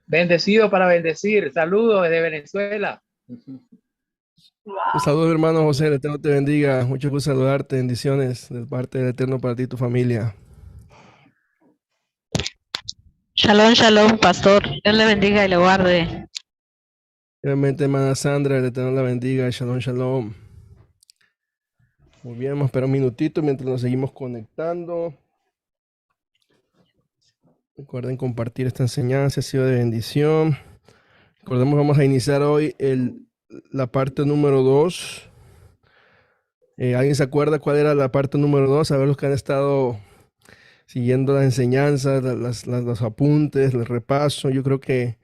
Bendecido para bendecir. Saludos desde Venezuela. Saludos, hermano José, el Eterno te bendiga. Mucho gusto saludarte. Bendiciones de parte del Eterno para ti y tu familia. Shalom, shalom, pastor. Dios le bendiga y le guarde. Igualmente, hermana Sandra, el Eterno la bendiga. Shalom, shalom. Muy bien, vamos a esperar un minutito mientras nos seguimos conectando. Recuerden compartir esta enseñanza, ha sido de bendición. Recordemos, vamos a iniciar hoy la parte número 2. ¿Alguien se acuerda cuál era la parte número 2? A ver los que han estado siguiendo las enseñanzas, los apuntes, el repaso. Yo creo que,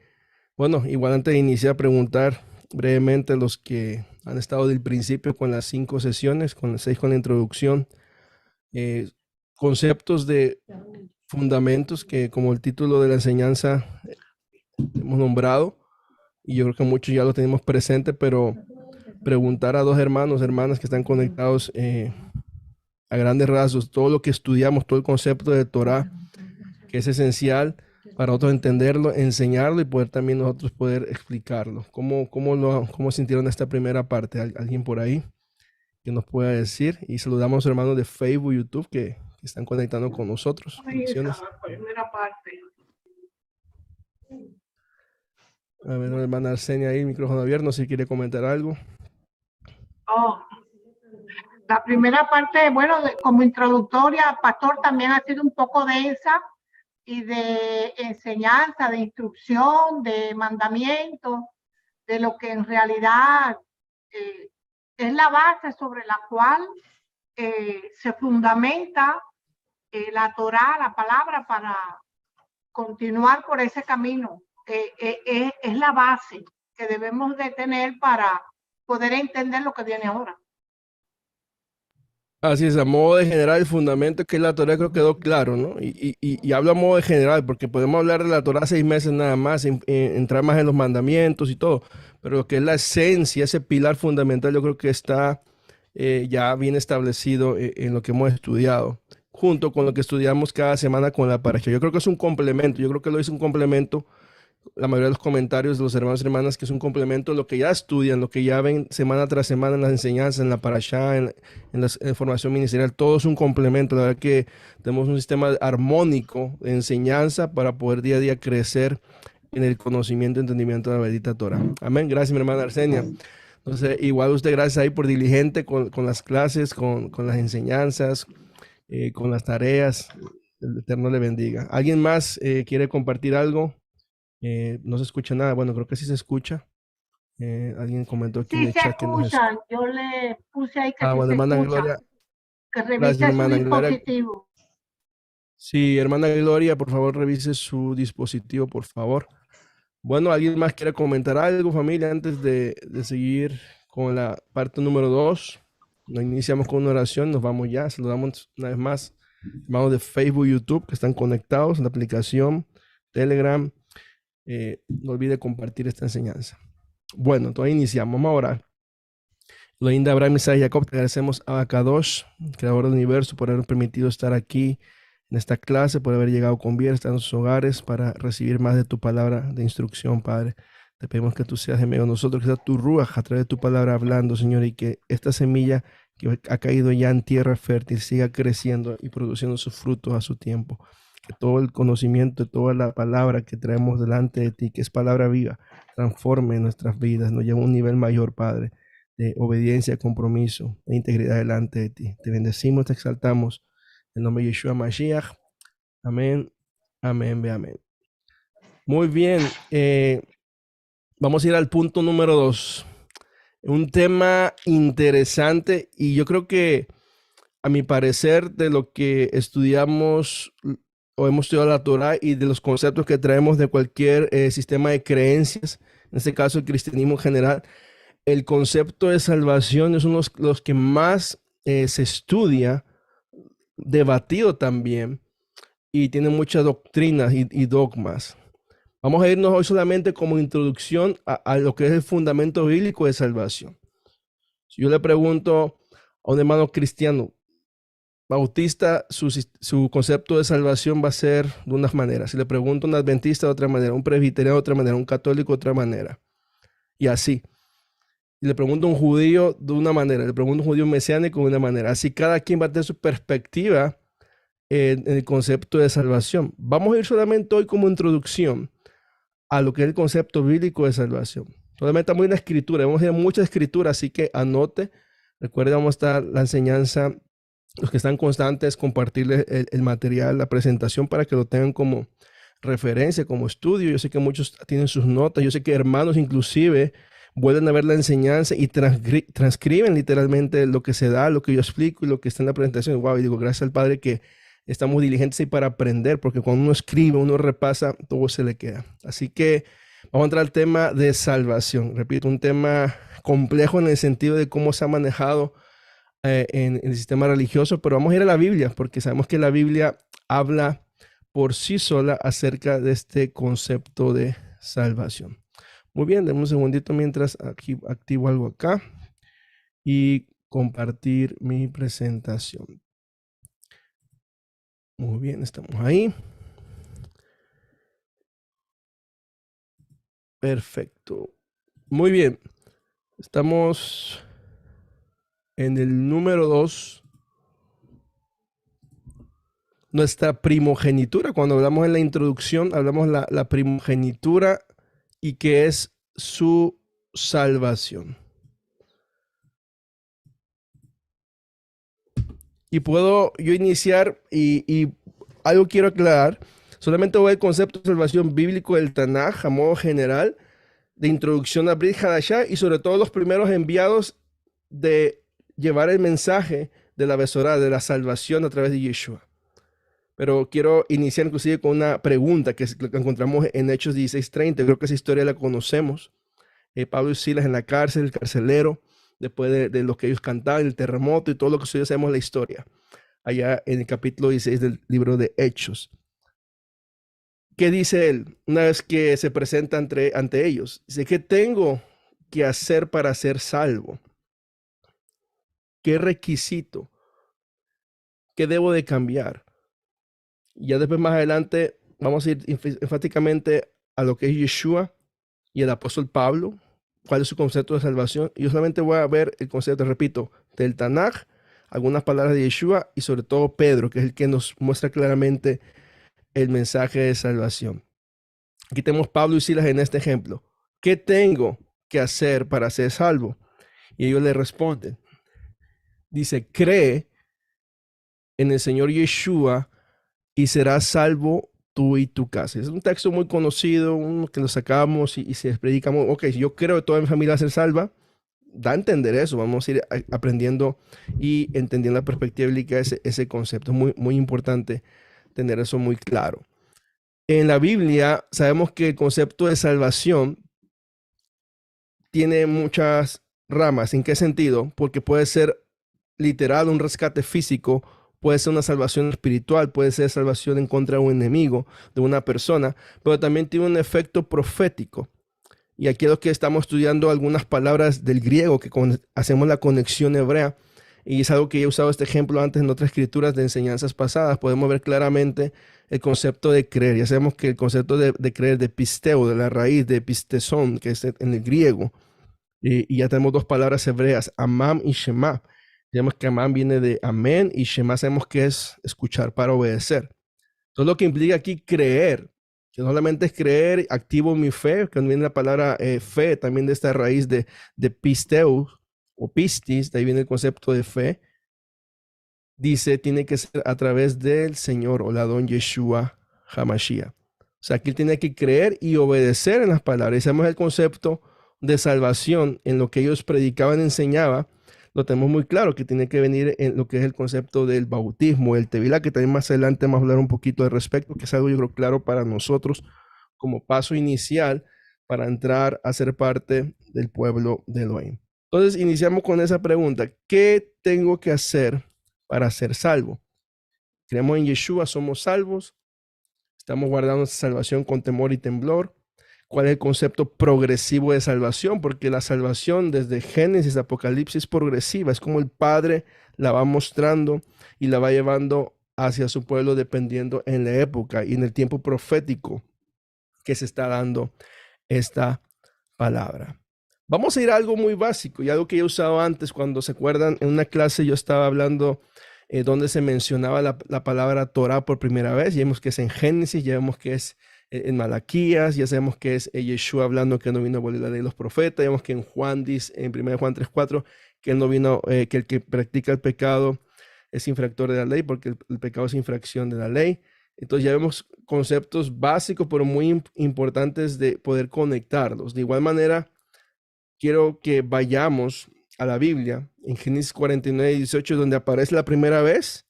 bueno, igual antes de iniciar, preguntar brevemente a los que han estado del principio con las 5 sesiones, con las 6 con la introducción, conceptos de fundamentos que, como el título de la enseñanza, hemos nombrado, y yo creo que muchos ya lo tenemos presente, pero preguntar a dos hermanas que están conectados a grandes rasgos, todo lo que estudiamos, todo el concepto de Torah, que es esencial para nosotros entenderlo, enseñarlo y poder también nosotros poder explicarlo. ¿Cómo sintieron esta primera parte? ¿Alguien por ahí que nos pueda decir? Y saludamos a los hermanos de Facebook, YouTube que están conectando con nosotros. Bendiciones. Primera parte. A ver, hermana Arsenia ahí, micrófono abierto, si quiere comentar algo. La primera parte, bueno, como introductoria, pastor, también ha sido un poco densa y de enseñanza, de instrucción, de mandamiento, de lo que en realidad es la base sobre la cual se fundamenta la Torá, la palabra, para continuar por ese camino. Es la base que debemos de tener para poder entender lo que viene ahora. Así es, a modo de general, el fundamento que es la Torah creo que quedó claro, ¿no? Y hablo a modo de general, porque podemos hablar de la Torah 6 meses nada más, entrar más en los mandamientos y todo, pero lo que es la esencia, ese pilar fundamental, yo creo que está ya bien establecido en lo que hemos estudiado, junto con lo que estudiamos cada semana con la parasha. Yo creo que es un complemento, yo creo que lo es un complemento. La mayoría de los comentarios de los hermanos y hermanas que es un complemento de lo que ya estudian, lo que ya ven semana tras semana en las enseñanzas, en la parashá, en la formación ministerial, todo es un complemento. La verdad que tenemos un sistema armónico de enseñanza para poder día a día crecer en el conocimiento y entendimiento de la bendita Torah. Amén. Gracias, mi hermana Arsenia. Entonces, igual usted, gracias ahí por diligente con las clases, con las enseñanzas, con las tareas. El Eterno le bendiga. ¿Alguien más quiere compartir algo? No se escucha nada. Bueno, creo que sí se escucha. Alguien comentó aquí en el chat que no se escucha. Yo le puse ahí que sí bueno, se hermana escucha. Gloria. Que revise Gracias, su hermana Gloria. dispositivo. Sí, hermana Gloria, por favor, revise su dispositivo, por favor. Bueno, ¿alguien más quiere comentar algo, familia, antes de seguir con la parte número 2? Nos iniciamos con una oración, nos vamos ya. Saludamos una vez más, hermanos de Facebook, YouTube, que están conectados en la aplicación, Telegram. No olvide compartir esta enseñanza. Bueno, entonces iniciamos. Vamos a orar. Elohim de Abraham, Isaac y Jacob, te agradecemos a Kadosh, creador del universo, por haber permitido estar aquí en esta clase, por haber llegado con bien, estar en sus hogares para recibir más de tu palabra de instrucción, Padre. Te pedimos que tú seas en medio de nosotros, que sea tu ruaj a través de tu palabra hablando, Señor, y que esta semilla que ha caído ya en tierra fértil siga creciendo y produciendo sus frutos a su tiempo. Que todo el conocimiento, toda la palabra que traemos delante de ti, que es palabra viva, transforme nuestras vidas, nos lleve a un nivel mayor, Padre, de obediencia, compromiso, de integridad delante de ti. Te bendecimos, te exaltamos. En nombre de Yeshua Mashiach. Amén, amén, amén. Muy bien. Vamos a ir al punto número 2. Un tema interesante y yo creo que, a mi parecer, de lo que estudiamos o hemos estudiado la Torah y de los conceptos que traemos de cualquier sistema de creencias, en este caso el cristianismo en general, el concepto de salvación es uno de los que más se estudia, debatido también, y tiene muchas doctrinas y dogmas. Vamos a irnos hoy solamente como introducción a lo que es el fundamento bíblico de salvación. Si yo le pregunto a un hermano cristiano, bautista, su concepto de salvación va a ser de unas maneras. Si le pregunto a un adventista de otra manera, un presbiteriano de otra manera, un católico de otra manera. Y así. Y le pregunto a un judío de una manera, le pregunto a un judío mesiánico de una manera. Así cada quien va a tener su perspectiva en el concepto de salvación. Vamos a ir solamente hoy como introducción a lo que es el concepto bíblico de salvación. Solamente estamos en la escritura, vamos a ir a mucha escritura, así que anote. Recuerde, vamos a estar la enseñanza, los que están constantes, compartirles el material, la presentación para que lo tengan como referencia, como estudio. Yo sé que muchos tienen sus notas, yo sé que hermanos inclusive vuelven a ver la enseñanza y transcriben literalmente lo que se da, lo que yo explico y lo que está en la presentación. Wow, y digo, gracias al Padre que estamos diligentes ahí para aprender, porque cuando uno escribe, uno repasa, todo se le queda. Así que vamos a entrar al tema de salvación. Repito, un tema complejo en el sentido de cómo se ha manejado en el sistema religioso, pero vamos a ir a la Biblia, porque sabemos que la Biblia habla por sí sola acerca de este concepto de salvación. Muy bien, denme un segundito mientras aquí activo algo acá y compartir mi presentación. Muy bien, estamos ahí. Perfecto. Muy bien. Estamos en el número 2. Nuestra primogenitura. Cuando hablamos en la introducción, hablamos la primogenitura y que es su salvación. Y puedo yo iniciar y algo quiero aclarar. Solamente voy al concepto de salvación bíblico del Tanaj a modo general, de introducción a Brit Hadashah y sobre todo los primeros enviados de llevar el mensaje de la Besorá, de la salvación a través de Yeshua. Pero quiero iniciar inclusive con una pregunta que encontramos en Hechos 16:30. Creo que esa historia la conocemos. Pablo y Silas en la cárcel, el carcelero, después de lo que ellos cantaban, el terremoto y todo lo que nosotros sabemos la historia. Allá en el capítulo 16 del libro de Hechos. ¿Qué dice él una vez que se presenta ante ellos? Dice, ¿qué tengo que hacer para ser salvo? ¿Qué requisito? ¿Qué debo de cambiar? Y ya después más adelante vamos a ir enfáticamente a lo que es Yeshua y el apóstol Pablo. ¿Cuál es su concepto de salvación? Y yo solamente voy a ver el concepto, repito, del Tanaj, algunas palabras de Yeshua y sobre todo Pedro, que es el que nos muestra claramente el mensaje de salvación. Aquí tenemos Pablo y Silas en este ejemplo. ¿Qué tengo que hacer para ser salvo? Y ellos le responden. Dice, cree en el Señor Yeshua y serás salvo tú y tu casa. Es un texto muy conocido, uno que lo sacamos y se predicamos. Ok, si yo creo que toda mi familia va a ser salva, da a entender eso. Vamos a ir aprendiendo y entendiendo la perspectiva bíblica de ese concepto. Es muy, muy importante tener eso muy claro. En la Biblia sabemos que el concepto de salvación tiene muchas ramas. ¿En qué sentido? Porque puede ser literal un rescate físico, puede ser una salvación espiritual, puede ser salvación en contra de un enemigo, de una persona, pero también tiene un efecto profético. Y aquí es lo que estamos estudiando algunas palabras del griego, que hacemos la conexión hebrea, y es algo que he usado este ejemplo antes en otras escrituras de enseñanzas pasadas. Podemos ver claramente el concepto de creer. Ya sabemos que el concepto de creer, de pisteo, de la raíz de pisteson, que es en el griego, y ya tenemos dos palabras hebreas, amam y shema. Sabemos que amam viene de amén y shema sabemos que es escuchar para obedecer. Entonces lo que implica aquí creer, que no solamente es creer, activo mi fe, que viene la palabra fe, también de esta raíz de pisteo o pistis, de ahí viene el concepto de fe. Dice, tiene que ser a través del Señor o la don Yeshua HaMashiach. O sea, aquí tiene que creer y obedecer en las palabras. Y sabemos el concepto de salvación en lo que ellos predicaban y enseñaban. Lo tenemos muy claro, que tiene que venir en lo que es el concepto del bautismo, el tevilá, que también más adelante vamos a hablar un poquito al respecto, que es algo yo creo claro para nosotros como paso inicial para entrar a ser parte del pueblo de Elohim. Entonces iniciamos con esa pregunta, ¿qué tengo que hacer para ser salvo? Creemos en Yeshua, somos salvos, estamos guardando esa salvación con temor y temblor. cuál es el concepto progresivo de salvación, porque la salvación desde Génesis, Apocalipsis es progresiva, es como el Padre la va mostrando y la va llevando hacia su pueblo dependiendo en la época y en el tiempo profético que se está dando esta palabra. Vamos a ir a algo muy básico y algo que he usado antes. Cuando se acuerdan, en una clase yo estaba hablando donde se mencionaba la palabra Torah por primera vez. Ya vemos que es en Génesis, ya vemos que es en Malaquías, ya sabemos que es Yeshua hablando que no vino a abolir la ley de los profetas. Ya vemos que en Juan dice, en 1 Juan 3:4, que él no vino, que el que practica el pecado es infractor de la ley, porque el pecado es infracción de la ley. Entonces ya vemos conceptos básicos, pero muy importantes de poder conectarlos. De igual manera, quiero que vayamos a la Biblia, en Génesis 49:18, donde aparece la primera vez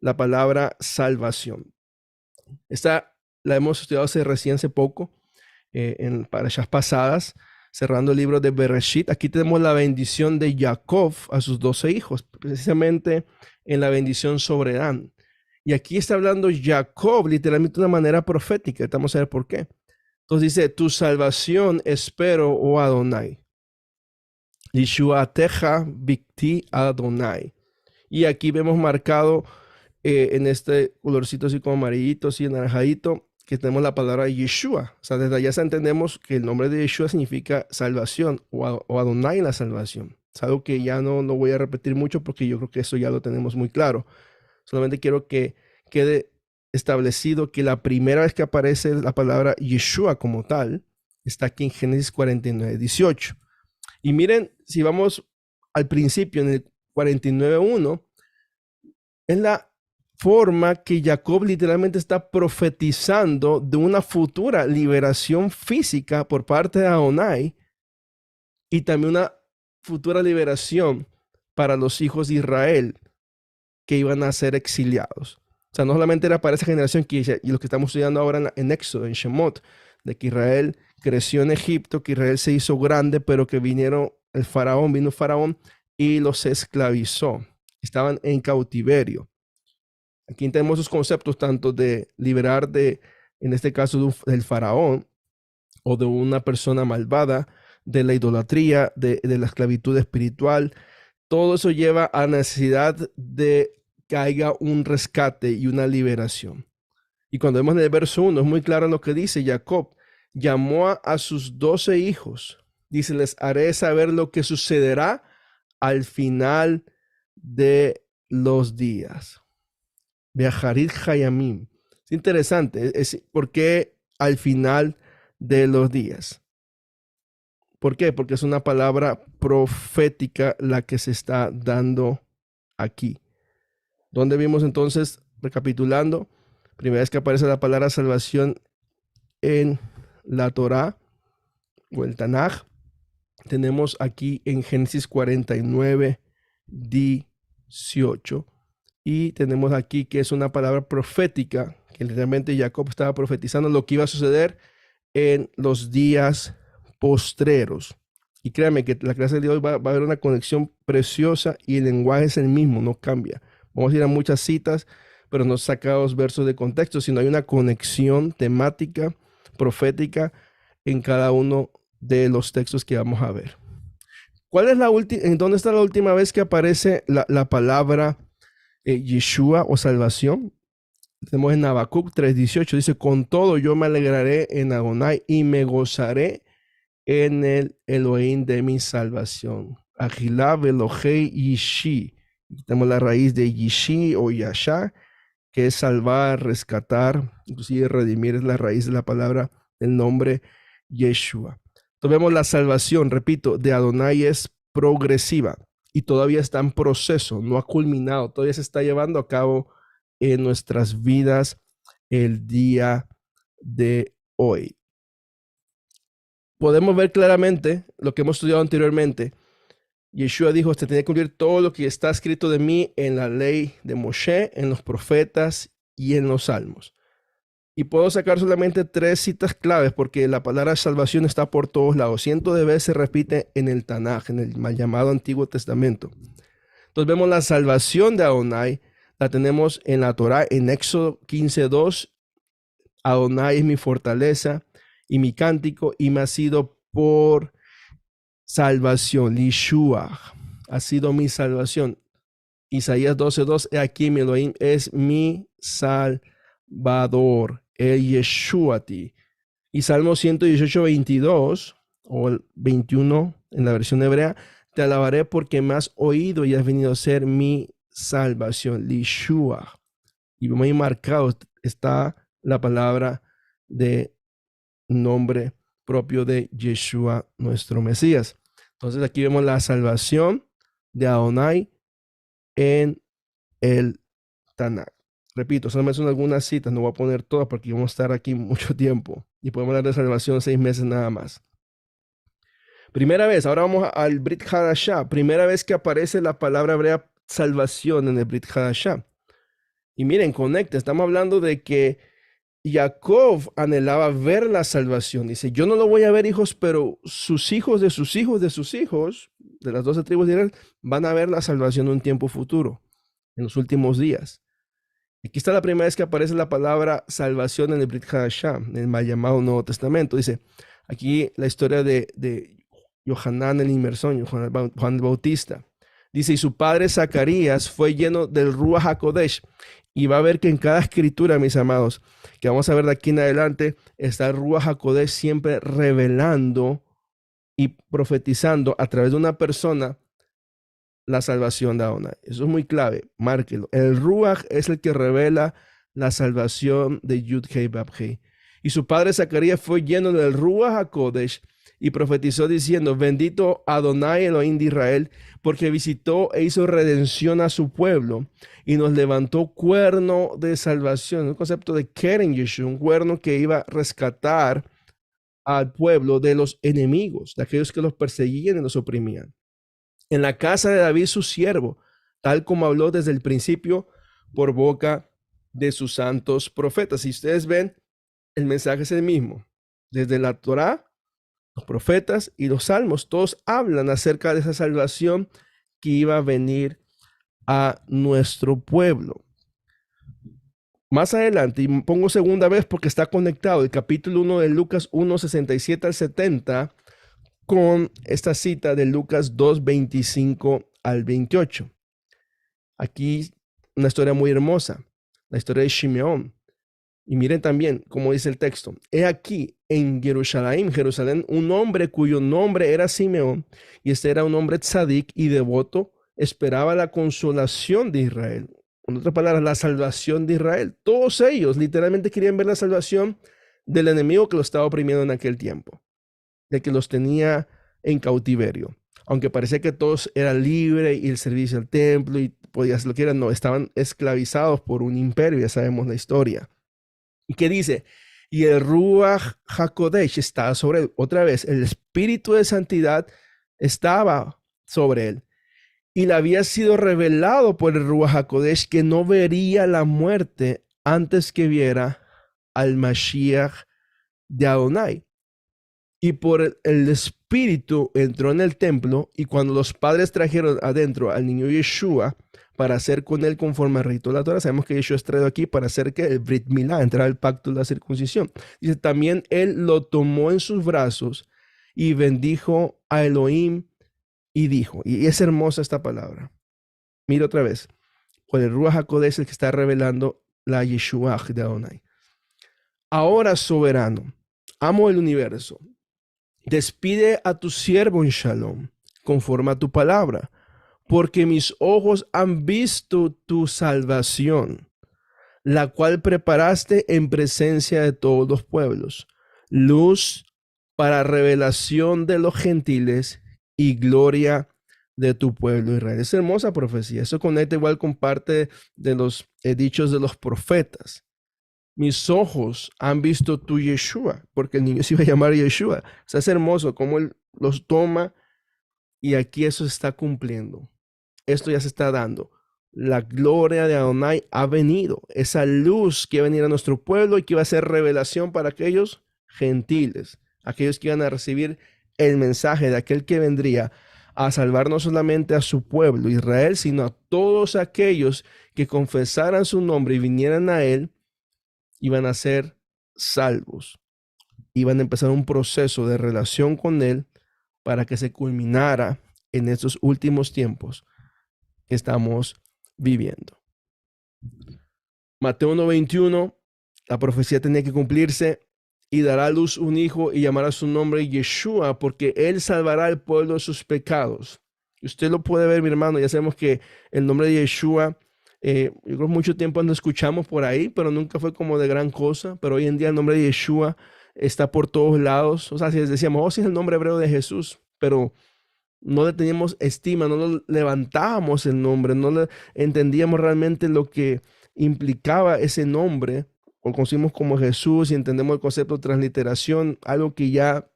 la palabra salvación. Esta la hemos estudiado hace poco, en parashas pasadas, cerrando el libro de Bereshit. Aquí tenemos la bendición de Jacob a sus 12 hijos, precisamente en la bendición sobre Dan. Y aquí está hablando Jacob literalmente de una manera profética. Vamos a ver por qué. Entonces dice, tu salvación espero, oh Adonai. Yeshuateja bikti Adonai. Y aquí vemos marcado en este colorcito así como amarillito, así anaranjadito, que tenemos la palabra Yeshua. O sea, desde allá entendemos que el nombre de Yeshua significa salvación o Adonai la salvación. Es algo que ya no voy a repetir mucho porque yo creo que eso ya lo tenemos muy claro. Solamente quiero que quede establecido que la primera vez que aparece la palabra Yeshua como tal está aquí en Génesis 49:18. Y miren, si vamos al principio, en el 49:1, es la forma que Jacob literalmente está profetizando de una futura liberación física por parte de Adonai y también una futura liberación para los hijos de Israel que iban a ser exiliados. O sea, no solamente era para esa generación y lo que estamos estudiando ahora en Éxodo, en Shemot, de que Israel creció en Egipto, que Israel se hizo grande, pero que vino Faraón y los esclavizó. Estaban en cautiverio. Aquí tenemos esos conceptos tanto de liberar en este caso, del faraón o de una persona malvada, de la idolatría, de la esclavitud espiritual. Todo eso lleva a necesidad de que haya un rescate y una liberación. Y cuando vemos en el verso 1, es muy claro lo que dice Jacob. Llamó a sus 12 hijos. Dice, les haré saber lo que sucederá al final de los días. Beajarit Hayamim. Es interesante, porque al final de los días. ¿Por qué? Porque es una palabra profética la que se está dando aquí. ¿Dónde vimos entonces, recapitulando? Primera vez que aparece la palabra salvación en la Torá o el Tanaj. Tenemos aquí en Génesis 49:18. Y tenemos aquí que es una palabra profética, que realmente Jacob estaba profetizando lo que iba a suceder en los días postreros. Y créanme que la clase de hoy va a haber una conexión preciosa y el lenguaje es el mismo, no cambia. Vamos a ir a muchas citas, pero no sacados versos de contexto, sino hay una conexión temática, profética en cada uno de los textos que vamos a ver. ¿Cuál es en dónde está la última vez que aparece la palabra Yeshua o salvación? Tenemos en Habacuc 3:18, dice, con todo yo me alegraré en Adonai y me gozaré en el Elohim de mi salvación. Ajilav Elohei Yishi. Tenemos la raíz de Yishi o Yasha, que es salvar, rescatar, inclusive redimir es la raíz de la palabra del nombre Yeshua. Entonces vemos la salvación, repito, de Adonai es progresiva y todavía está en proceso, no ha culminado, todavía se está llevando a cabo en nuestras vidas el día de hoy. Podemos ver claramente lo que hemos estudiado anteriormente. Yeshua dijo, se tiene que cumplir todo lo que está escrito de mí en la ley de Moshe, en los profetas y en los salmos. Y puedo sacar solamente 3 citas claves porque la palabra salvación está por todos lados. Cientos de veces se repite en el Tanaj, en el mal llamado Antiguo Testamento. Entonces vemos la salvación de Adonai, la tenemos en la Torá, en Éxodo 15:2. Adonai es mi fortaleza y mi cántico, y me ha sido por salvación. Yeshua ha sido mi salvación. Isaías 12:2, aquí mi Elohim es mi salvador, el Yeshuati. Y Salmo 118:22 o el 21 en la versión hebrea, te alabaré porque me has oído y has venido a ser mi salvación, Yeshua. Y muy marcado está la palabra de nombre propio de Yeshua, nuestro Mesías. Entonces aquí vemos la salvación de Adonai en el Tanakh. Repito, solamente son algunas citas, no voy a poner todas porque vamos a estar aquí mucho tiempo y podemos hablar de salvación 6 meses nada más. Primera vez, ahora vamos al Brit Hadashah, primera vez que aparece la palabra hebrea salvación en el Brit Hadashah. Y miren, conecta, estamos hablando de que Jacob anhelaba ver la salvación. Dice, yo no lo voy a ver, hijos, pero sus hijos de sus hijos de sus hijos, de las 12 tribus de Israel, van a ver la salvación en un tiempo futuro, en los últimos días. Aquí está la primera vez que aparece la palabra salvación en el Brit Hadashah, en el mal llamado Nuevo Testamento. Dice, aquí la historia de Yohanan el Inmersón, Juan el Bautista. Dice, y su padre Zacarías fue lleno del Ruach HaKodesh. Y va a ver que en cada escritura, mis amados, que vamos a ver de aquí en adelante, está el Ruach HaKodesh siempre revelando y profetizando a través de una persona la salvación de Adonai. Eso es muy clave, márquelo. El Ruach es el que revela la salvación de Yud-Hei Bab-Hei. Y su padre Zacarías fue lleno del Ruach HaKodesh y profetizó diciendo, bendito Adonai Elohim de Israel, porque visitó e hizo redención a su pueblo y nos levantó cuerno de salvación. Un concepto de Keren Yeshua, un cuerno que iba a rescatar al pueblo de los enemigos, de aquellos que los perseguían y los oprimían. En la casa de David su siervo, tal como habló desde el principio por boca de sus santos profetas. Si ustedes ven, el mensaje es el mismo. Desde la Torá, los profetas y los salmos, todos hablan acerca de esa salvación que iba a venir a nuestro pueblo. Más adelante, y pongo segunda vez porque está conectado, el capítulo 1 de Lucas 1, 67 al 70, con esta cita de Lucas 2, 25 al 28. Aquí una historia muy hermosa, la historia de Shimeón. Y miren también cómo dice el texto. He aquí en Jerusalén, un hombre cuyo nombre era Simeón, y este era un hombre tzadik y devoto, esperaba la consolación de Israel. En otras palabras, la salvación de Israel. Todos ellos literalmente querían ver la salvación del enemigo que los estaba oprimiendo en aquel tiempo, de que los tenía en cautiverio. Aunque parecía que todos eran libres y el servicio al templo y podían hacer lo que quieran, no, estaban esclavizados por un imperio, ya sabemos la historia. ¿Y qué dice? Y el Ruach HaKodesh estaba sobre él. Otra vez, el Espíritu de Santidad estaba sobre él. Y le había sido revelado por el Ruach HaKodesh que no vería la muerte antes que viera al Mashiach de Adonai. Y por el Espíritu entró en el templo, y cuando los padres trajeron adentro al niño Yeshua para hacer con él conforme al rito de la Torah, sabemos que Yeshua es traído aquí para hacer que el Brit Milá, entrar al pacto de la circuncisión. Dice, también él lo tomó en sus brazos y bendijo a Elohim y dijo, y es hermosa esta palabra. Mira otra vez, con el Ruach HaKodesh el que está revelando la Yeshua de Adonai. Ahora, soberano, amo el universo, despide a tu siervo en shalom, conforme a tu palabra, porque mis ojos han visto tu salvación, la cual preparaste en presencia de todos los pueblos, luz para revelación de los gentiles y gloria de tu pueblo Israel. Es hermosa profecía. Eso conecta igual con parte de los dichos de los profetas. Mis ojos han visto tu Yeshua, porque el niño se iba a llamar Yeshua. O sea, es hermoso cómo él los toma y aquí eso se está cumpliendo. Esto ya se está dando. La gloria de Adonai ha venido. Esa luz que iba a venir a nuestro pueblo y que iba a ser revelación para aquellos gentiles, aquellos que iban a recibir el mensaje de aquel que vendría a salvar no solamente a su pueblo Israel, sino a todos aquellos que confesaran su nombre y vinieran a él, iban a ser salvos. iban a empezar un proceso de relación con Él para que se culminara en estos últimos tiempos que estamos viviendo. Mateo 1:21, la profecía tenía que cumplirse: y dará a luz un hijo y llamará su nombre Yeshua, porque Él salvará al pueblo de sus pecados. Usted lo puede ver, mi hermano. Ya sabemos que el nombre de Yeshua, yo creo que mucho tiempo lo escuchamos por ahí, pero nunca fue como de gran cosa. Pero hoy en día el nombre de Yeshua está por todos lados. O sea, si decíamos, oh, sí es el nombre hebreo de Jesús, pero no le teníamos estima, no le levantábamos el nombre, no le entendíamos realmente lo que implicaba ese nombre. O conocimos como Jesús y entendemos el concepto de transliteración, algo que ya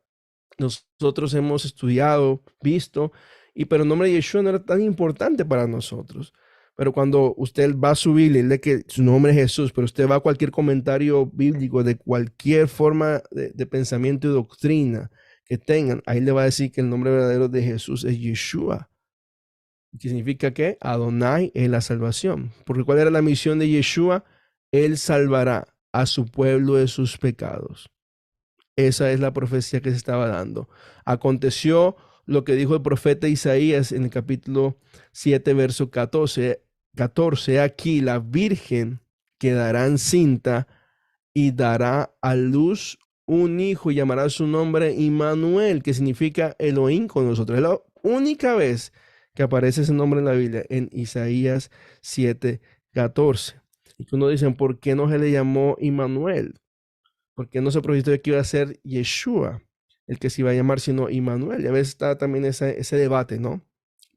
nosotros hemos estudiado, visto, pero el nombre de Yeshua no era tan importante para nosotros. Pero cuando usted va a su Biblia y lee que su nombre es Jesús, pero usted va a cualquier comentario bíblico de cualquier forma de pensamiento y doctrina que tengan, ahí le va a decir que el nombre verdadero de Jesús es Yeshua. ¿Qué significa? Que Adonai es la salvación. Porque ¿cuál era la misión de Yeshua? Él salvará a su pueblo de sus pecados. Esa es la profecía que se estaba dando. Aconteció lo que dijo el profeta Isaías en el capítulo 7, verso 14. Aquí la virgen quedará encinta y dará a luz un hijo y llamará su nombre Immanuel, que significa Elohim con nosotros. Es la única vez que aparece ese nombre en la Biblia, en Isaías 7, 14. Y que uno dice, ¿por qué no se le llamó Immanuel? ¿Por qué no se profetizó que iba a ser Yeshua el que se iba a llamar, sino Immanuel? Y a veces está también ese debate, ¿no?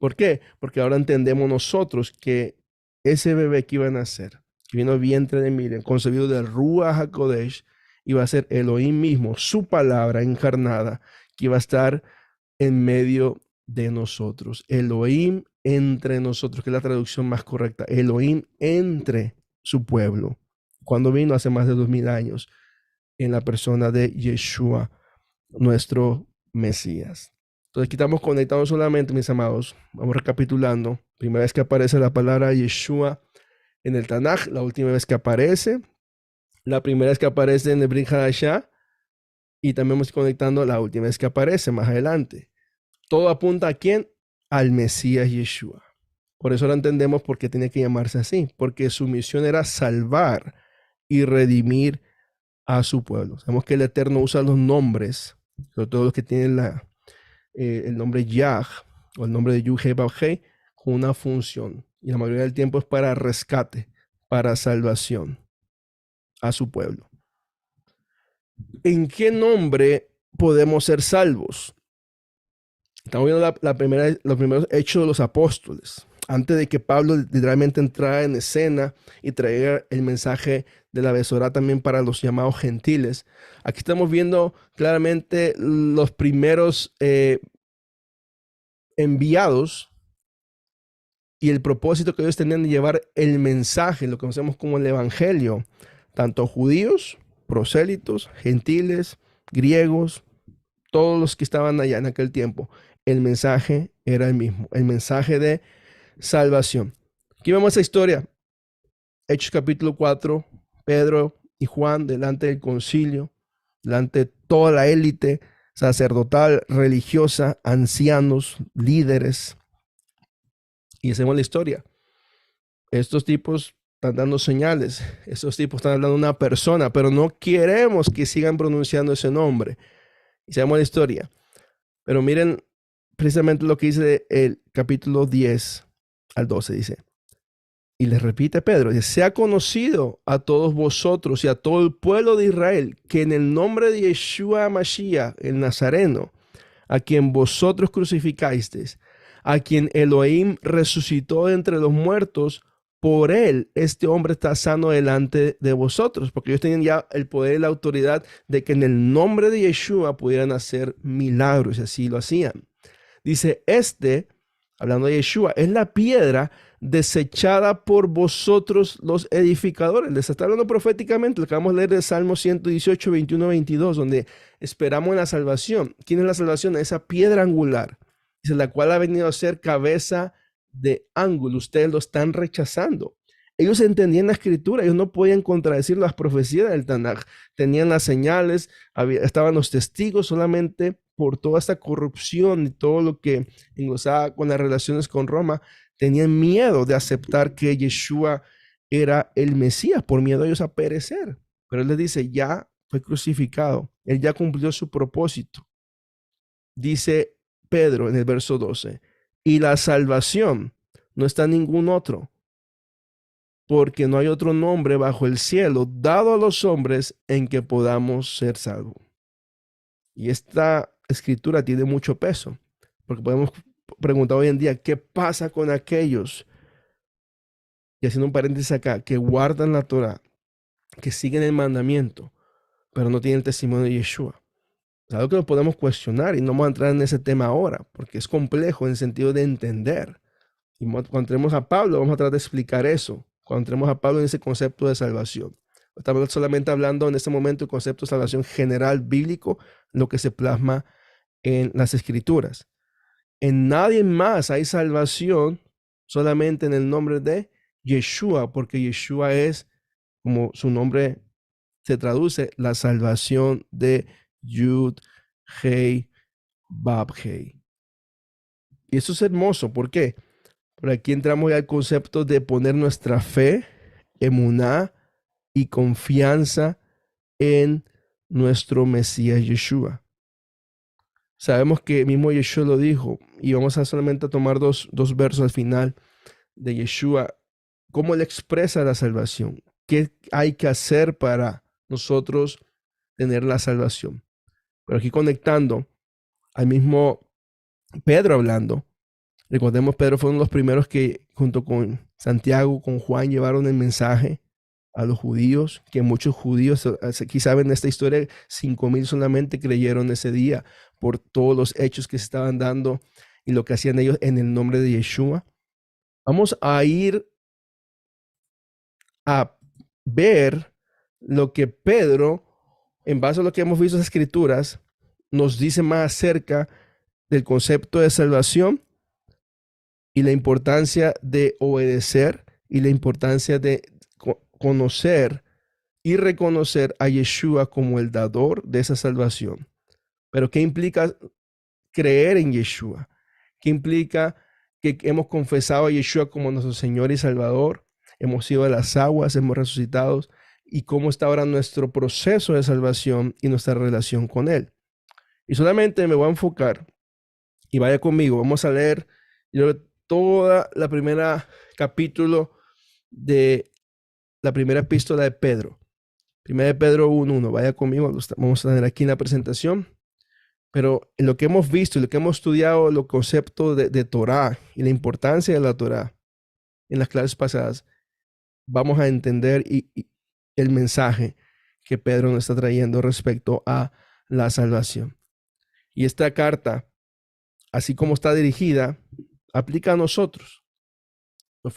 ¿Por qué? Porque ahora entendemos nosotros que ese bebé que iba a nacer, que vino vientre de Miriam, concebido del Ruach HaKodesh, iba a ser Elohim mismo, su palabra encarnada, que iba a estar en medio de nosotros. Elohim entre nosotros, que es la traducción más correcta. Elohim entre su pueblo, cuando vino hace más de 2000 años en la persona de Yeshua, nuestro Mesías. Entonces, aquí estamos conectados solamente, mis amados. Vamos recapitulando. Primera vez que aparece la palabra Yeshua en el Tanaj, la última vez que aparece, la primera vez que aparece en el Brit Hadashah, y también vamos conectando la última vez que aparece más adelante. Todo apunta a quién? Al Mesías Yeshua. Por eso ahora entendemos por qué tiene que llamarse así, porque su misión era salvar y redimir a su pueblo. Sabemos que el Eterno usa los nombres, sobre todo los que tienen el nombre Yah o el nombre de Yud-Heh-Vav-Heh, con una función. Y la mayoría del tiempo es para rescate, para salvación a su pueblo. ¿En qué nombre podemos ser salvos? Estamos viendo los primeros hechos de los apóstoles, antes de que Pablo literalmente entrara en escena y traiga el mensaje de la Besorá también para los llamados gentiles. Aquí estamos viendo claramente los primeros enviados y el propósito que ellos tenían de llevar el mensaje, lo que conocemos como el evangelio, tanto judíos, prosélitos, gentiles, griegos, todos los que estaban allá en aquel tiempo. El mensaje era el mismo, el mensaje de salvación. Aquí vemos esa historia. Hechos capítulo 4, Pedro y Juan delante del concilio, delante de toda la élite sacerdotal, religiosa, ancianos, líderes. Y hacemos la historia. Estos tipos están dando señales. Estos tipos están hablando de una persona, pero no queremos que sigan pronunciando ese nombre. Y sabemos la historia. Pero miren precisamente lo que dice el capítulo 10 al 12. Dice, y les repite Pedro, dice, sea conocido a todos vosotros y a todo el pueblo de Israel que en el nombre de Yeshua Mashiach, el Nazareno, a quien vosotros crucificasteis, a quien Elohim resucitó de entre los muertos, por él este hombre está sano delante de vosotros, porque ellos tenían ya el poder y la autoridad de que en el nombre de Yeshua pudieran hacer milagros, y así lo hacían. Dice, hablando de Yeshua, es la piedra desechada por vosotros los edificadores. Les está hablando proféticamente, lo que vamos a leer de Salmo 118, 21, 22, donde esperamos en la salvación. ¿Quién es la salvación? Esa piedra angular, dice, la cual ha venido a ser cabeza de ángulo. Ustedes lo están rechazando. Ellos entendían la escritura, ellos no podían contradecir las profecías del Tanaj. Tenían las señales, estaban los testigos, solamente por toda esta corrupción y todo lo que englosaba con las relaciones con Roma, tenían miedo de aceptar que Yeshua era el Mesías, por miedo a ellos a perecer. Pero él les dice, ya fue crucificado, él ya cumplió su propósito. Dice Pedro en el verso 12, y la salvación no está en ningún otro, porque no hay otro nombre bajo el cielo dado a los hombres en que podamos ser salvos. Y esta escritura tiene mucho peso, porque podemos preguntar hoy en día, ¿qué pasa con aquellos, y haciendo un paréntesis acá, que guardan la Torah, que siguen el mandamiento, pero no tienen el testimonio de Yeshua? Es algo que nos podemos cuestionar y no vamos a entrar en ese tema ahora, porque es complejo en el sentido de entender. Y cuando entremos a Pablo, vamos a tratar de explicar eso. Cuando entremos a Pablo en ese concepto de salvación. Estamos solamente hablando en este momento del concepto de salvación general bíblico, lo que se plasma en las escrituras. En nadie más hay salvación, solamente en el nombre de Yeshua, porque Yeshua es, como su nombre se traduce, la salvación de Yud, Hei, Bab, Hei. Y eso es hermoso. ¿Por qué? Por aquí entramos ya al concepto de poner nuestra fe, emuná y confianza en nuestro Mesías Yeshua. Sabemos que mismo Yeshua lo dijo, y vamos a solamente tomar dos versos al final de Yeshua, cómo él expresa la salvación, qué hay que hacer para nosotros tener la salvación. Pero aquí conectando al mismo Pedro hablando, recordemos, Pedro fue uno de los primeros que junto con Santiago, con Juan, llevaron el mensaje a los judíos, que muchos judíos, aquí saben esta historia, 5,000 solamente creyeron ese día por todos los hechos que se estaban dando y lo que hacían ellos en el nombre de Yeshua. Vamos a ir a ver lo que Pedro, en base a lo que hemos visto en las escrituras, nos dice más acerca del concepto de salvación y la importancia de obedecer y la importancia de conocer y reconocer a Yeshua como el dador de esa salvación. Pero ¿qué implica creer en Yeshua? ¿Qué implica que hemos confesado a Yeshua como nuestro Señor y Salvador? Hemos ido a las aguas, hemos resucitado, y cómo está ahora nuestro proceso de salvación y nuestra relación con Él. Y solamente me voy a enfocar, y vaya conmigo, vamos a leer toda la primera capítulo de la primera epístola de Pedro. Primera de Pedro 1:1. Vaya conmigo, vamos a tener aquí en la presentación. Pero en lo que hemos visto y lo que hemos estudiado, los conceptos de Torah y la importancia de la Torah en las clases pasadas, vamos a entender el mensaje que Pedro nos está trayendo respecto a la salvación. Y esta carta, así como está dirigida, aplica a nosotros. No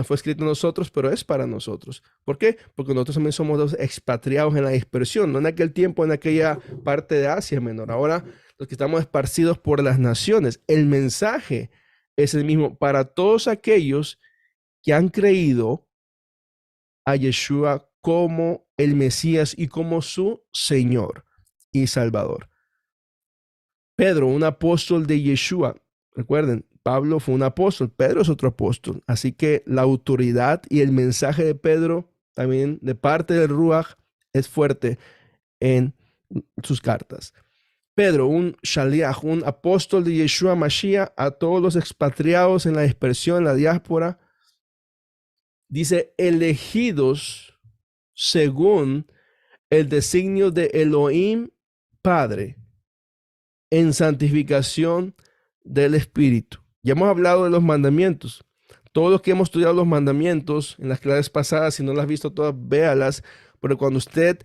fue escrito a nosotros, pero es para nosotros. ¿Por qué? Porque nosotros también somos los expatriados en la dispersión, no en aquel tiempo, en aquella parte de Asia Menor. Ahora, los que estamos esparcidos por las naciones, el mensaje es el mismo para todos aquellos que han creído a Yeshua como el Mesías y como su Señor y Salvador. Pedro, un apóstol de Yeshua, recuerden, Pablo fue un apóstol, Pedro es otro apóstol. Así que la autoridad y el mensaje de Pedro, también de parte del Ruach, es fuerte en sus cartas. Pedro, un shaliach, un apóstol de Yeshua Mashiach, a todos los expatriados en la dispersión, en la diáspora, dice, elegidos según el designio de Elohim Padre, en santificación del Espíritu. Ya hemos hablado de los mandamientos. Todos los que hemos estudiado los mandamientos en las clases pasadas, si no las has visto todas, véalas. Pero cuando usted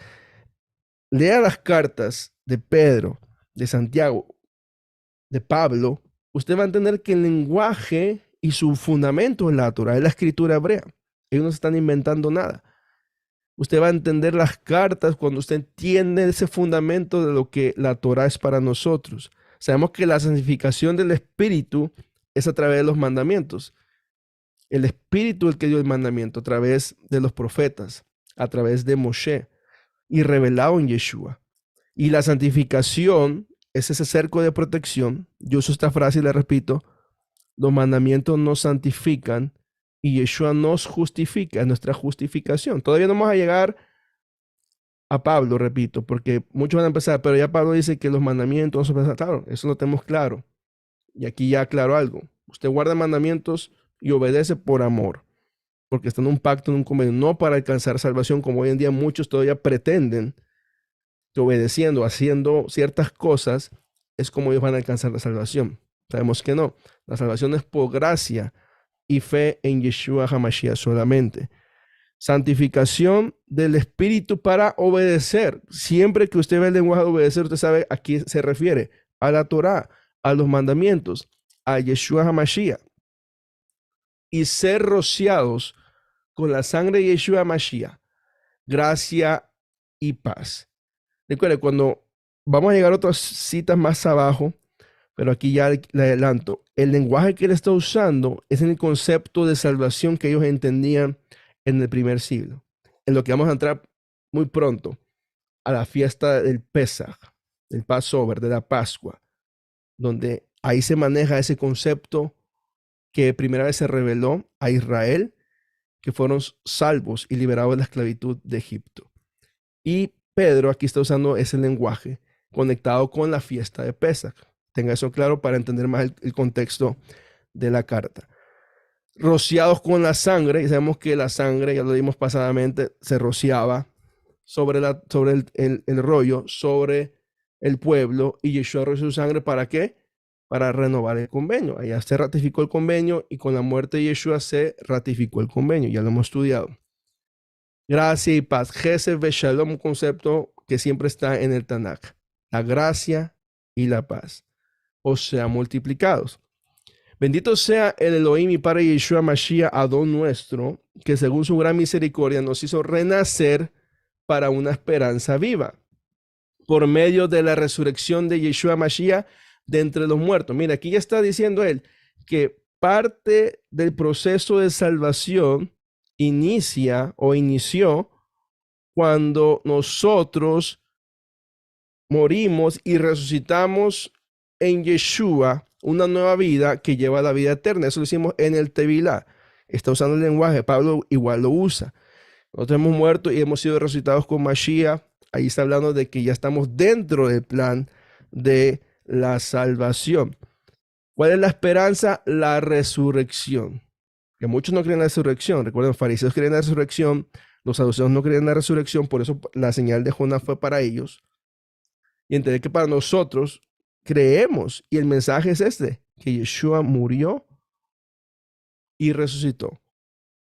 lea las cartas de Pedro, de Santiago, de Pablo, usted va a entender que el lenguaje y su fundamento es la Torah, es la escritura hebrea. Ellos no se están inventando nada. Usted va a entender las cartas cuando usted entiende ese fundamento de lo que la Torah es para nosotros. Sabemos que la santificación del Espíritu es a través de los mandamientos. El Espíritu el que dio el mandamiento a través de los profetas, a través de Moshe y revelado en Yeshua. Y la santificación es ese cerco de protección. Yo uso esta frase y la repito: los mandamientos nos santifican y Yeshua nos justifica, es nuestra justificación. Todavía no vamos a llegar a Pablo, repito, porque muchos van a empezar, pero ya Pablo dice que los mandamientos no son pesados. Claro, eso lo tenemos claro. Y aquí ya aclaro algo. Usted guarda mandamientos y obedece por amor, porque está en un pacto, en un convenio, no para alcanzar salvación, como hoy en día muchos todavía pretenden que obedeciendo, haciendo ciertas cosas, es como ellos van a alcanzar la salvación. Sabemos que no. La salvación es por gracia y fe en Yeshua HaMashiach solamente. Santificación del Espíritu para obedecer. Siempre que usted ve el lenguaje de obedecer, usted sabe a qué se refiere: a la Torá, a los mandamientos, a Yeshua HaMashiach. Y ser rociados con la sangre de Yeshua HaMashiach, gracia y paz. Recuerde, cuando vamos a llegar a otras citas más abajo, pero aquí ya le adelanto, el lenguaje que él está usando es en el concepto de salvación que ellos entendían en el primer siglo, en lo que vamos a entrar muy pronto, a la fiesta del Pesaj, del Passover, de la Pascua, donde ahí se maneja ese concepto que primera vez se reveló a Israel, que fueron salvos y liberados de la esclavitud de Egipto. Y Pedro aquí está usando ese lenguaje conectado con la fiesta de Pesaj. Tenga eso claro para entender más el contexto de la carta. Rociados con la sangre, y sabemos que la sangre, ya lo vimos pasadamente, se rociaba sobre el rollo, sobre el pueblo, y Yeshua roció su sangre, ¿para qué? Para renovar el convenio. Allá se ratificó el convenio, y con la muerte de Yeshua se ratificó el convenio. Ya lo hemos estudiado. Gracia y paz. Gesed Shalom, un concepto que siempre está en el Tanakh. La gracia y la paz, o sea, multiplicados. Bendito sea el Elohim y Padre Yeshua Mashiach, Adón nuestro, que según su gran misericordia nos hizo renacer para una esperanza viva, por medio de la resurrección de Yeshua Mashiach de entre los muertos. Mira, aquí ya está diciendo él que parte del proceso de salvación inició cuando nosotros morimos y resucitamos en Yeshua, una nueva vida que lleva a la vida eterna. Eso lo hicimos en el Tevilá. Está usando el lenguaje. Pablo igual lo usa. Nosotros hemos muerto y hemos sido resucitados con Mashiach. Ahí está hablando de que ya estamos dentro del plan de la salvación. ¿Cuál es la esperanza? La resurrección. Que muchos no creen en la resurrección. Recuerden, los fariseos creen en la resurrección. Los saduceos no creen en la resurrección. Por eso la señal de Jonás fue para ellos. Y entender que para nosotros creemos, y el mensaje es este, que Yeshua murió y resucitó,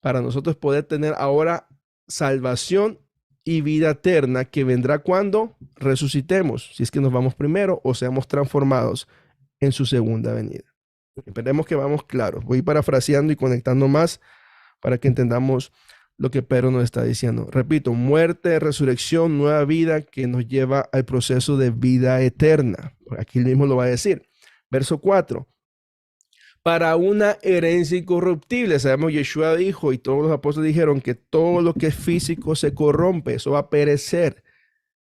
para nosotros poder tener ahora salvación y vida eterna, que vendrá cuando resucitemos, si es que nos vamos primero o seamos transformados en su segunda venida. Esperemos que vamos claros. Voy parafraseando y conectando más para que entendamos lo que Pedro nos está diciendo. Repito: muerte, resurrección, nueva vida que nos lleva al proceso de vida eterna. Aquí mismo lo va a decir. Verso 4. Para una herencia incorruptible. Sabemos, Yeshua dijo y todos los apóstoles dijeron que todo lo que es físico se corrompe, eso va a perecer,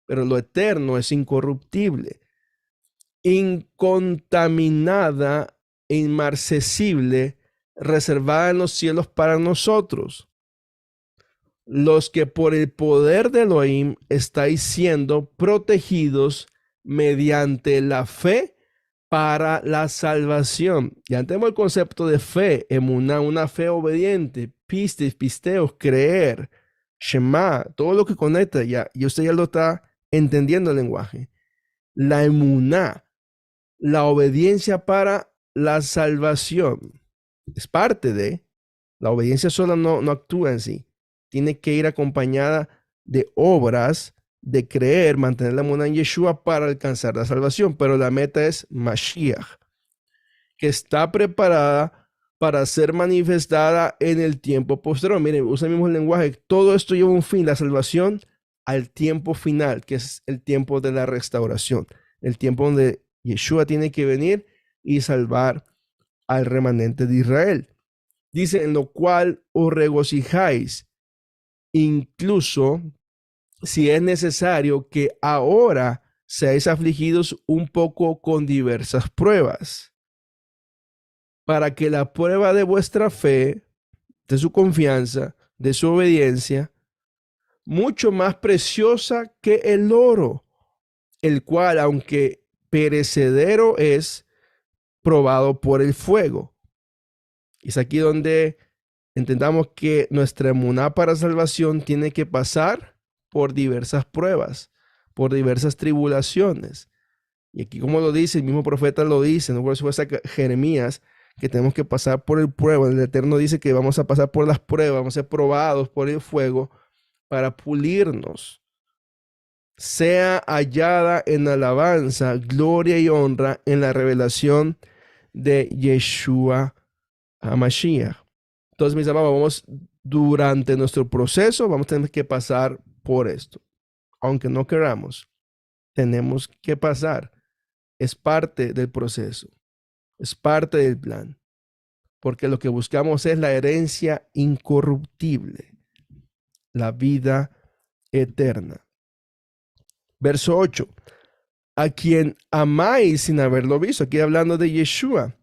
pero lo eterno es incorruptible, incontaminada, inmarcesible, reservada en los cielos para nosotros, los que por el poder de Elohim estáis siendo protegidos mediante la fe para la salvación. Ya tenemos el concepto de fe, emuná, una fe obediente, pistis, pisteos, creer, shema, todo lo que conecta, ya, y usted ya lo está entendiendo el lenguaje. La emuná, la obediencia para la salvación, es parte de, la obediencia sola no actúa en sí. Tiene que ir acompañada de obras, de creer, mantener la emuná en Yeshua para alcanzar la salvación. Pero la meta es Mashiach, que está preparada para ser manifestada en el tiempo posterior. Miren, usa el mismo lenguaje. Todo esto lleva un fin, la salvación, al tiempo final, que es el tiempo de la restauración. El tiempo donde Yeshua tiene que venir y salvar al remanente de Israel. Dice, en lo cual os regocijáis, incluso si es necesario que ahora seáis afligidos un poco con diversas pruebas, para que la prueba de vuestra fe, de su confianza, de su obediencia, mucho más preciosa que el oro, el cual, aunque perecedero es, probado por el fuego. Y es aquí donde entendamos que nuestra emuná para salvación tiene que pasar por diversas pruebas, por diversas tribulaciones. Y aquí, como lo dice, el mismo profeta lo dice, no por eso fue Jeremías, que tenemos que pasar por el prueba. El Eterno dice que vamos a pasar por las pruebas, vamos a ser probados por el fuego para pulirnos. Sea hallada en alabanza, gloria y honra en la revelación de Yeshua HaMashiach. Entonces, mis amados, vamos durante nuestro proceso, vamos a tener que pasar por esto. Aunque no queramos, tenemos que pasar. Es parte del proceso, es parte del plan, porque lo que buscamos es la herencia incorruptible, la vida eterna. Verso 8. A quien amáis sin haberlo visto. Aquí hablando de Yeshua.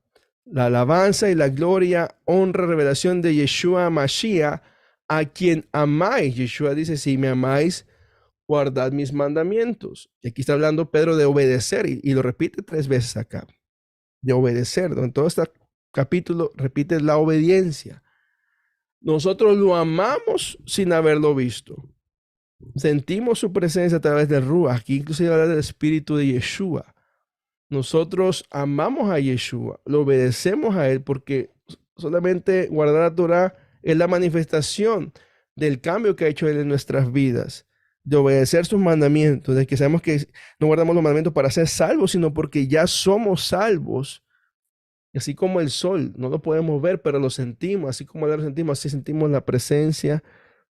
La alabanza y la gloria, honra, revelación de Yeshua Mashiach, a quien amáis. Yeshua dice, si me amáis, guardad mis mandamientos. Y aquí está hablando Pedro de obedecer, y lo repite 3 veces acá. De obedecer. En todo este capítulo repite la obediencia. Nosotros lo amamos sin haberlo visto. Sentimos su presencia a través del Ruach. Aquí inclusive habla del espíritu de Yeshua. Nosotros amamos a Yeshua, lo obedecemos a él, porque solamente guardar la Torah es la manifestación del cambio que ha hecho él en nuestras vidas, de obedecer sus mandamientos, de que sabemos que no guardamos los mandamientos para ser salvos, sino porque ya somos salvos. Y así como el sol, no lo podemos ver, pero lo sentimos, así como lo sentimos, así sentimos la presencia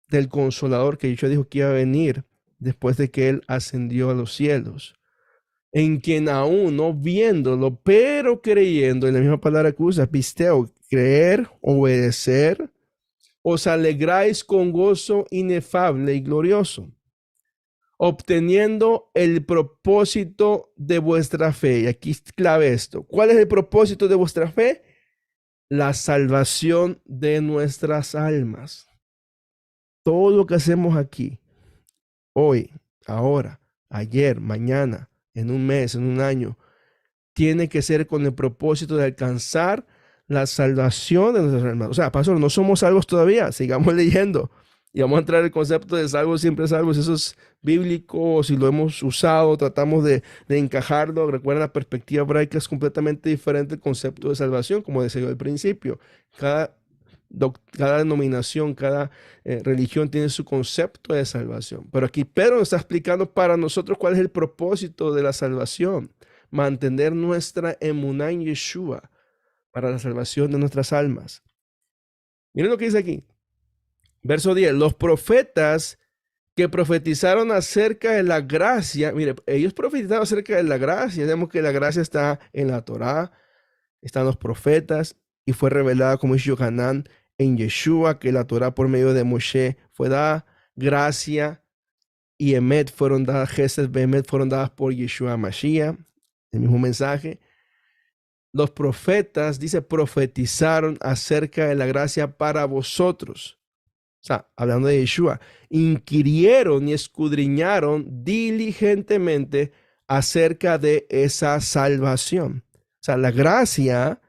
del Consolador que Yeshua dijo que iba a venir después de que él ascendió a los cielos. En quien aún no viéndolo, pero creyendo, en la misma palabra que usa, pisteo, creer, obedecer, os alegráis con gozo inefable y glorioso, obteniendo el propósito de vuestra fe. Y aquí es clave esto. ¿Cuál es el propósito de vuestra fe? La salvación de nuestras almas. Todo lo que hacemos aquí, hoy, ahora, ayer, mañana, en un mes, en un año, tiene que ser con el propósito de alcanzar la salvación de nuestras almas. O sea, pastor, no somos salvos todavía, sigamos leyendo. Y vamos a entrar en el concepto de salvos, siempre salvos. Eso es bíblico, si lo hemos usado, tratamos de encajarlo. Recuerden, la perspectiva hebraica es completamente diferente al concepto de salvación, como decía yo al principio. Cada denominación, cada religión tiene su concepto de salvación. Pero aquí Pedro nos está explicando para nosotros cuál es el propósito de la salvación. Mantener nuestra emuná en Yeshua para la salvación de nuestras almas. Miren lo que dice aquí. Verso 10. Los profetas que profetizaron acerca de la gracia. Mire, ellos profetizaron acerca de la gracia. Sabemos que la gracia está en la Torá, están los profetas, y fue revelada, como dice Yohanan, en Yeshua, que la Torá por medio de Moshe fue dada. Gracia y Emet fueron dadas, Gesed Bemet fueron dadas por Yeshua Mashiach. El mismo mensaje. Los profetas, dice, profetizaron acerca de la gracia para vosotros. O sea, hablando de Yeshua, inquirieron y escudriñaron diligentemente acerca de esa salvación. O sea, la gracia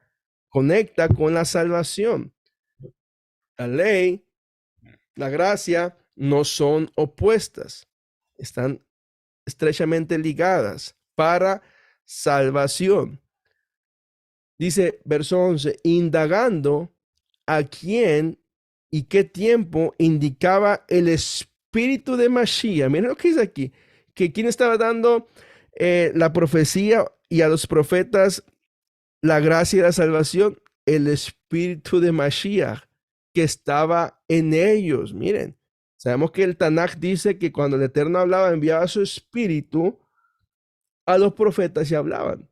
conecta con la salvación. La ley, la gracia no son opuestas, están estrechamente ligadas para salvación. Dice verso 11, indagando a quién y qué tiempo indicaba el espíritu de Mashiach. Miren lo que dice aquí, que quién estaba dando la profecía y a los profetas la gracia y la salvación, el espíritu de Mashiach que estaba en ellos. Miren, sabemos que el Tanaj dice que cuando el Eterno hablaba, enviaba su espíritu a los profetas y hablaban.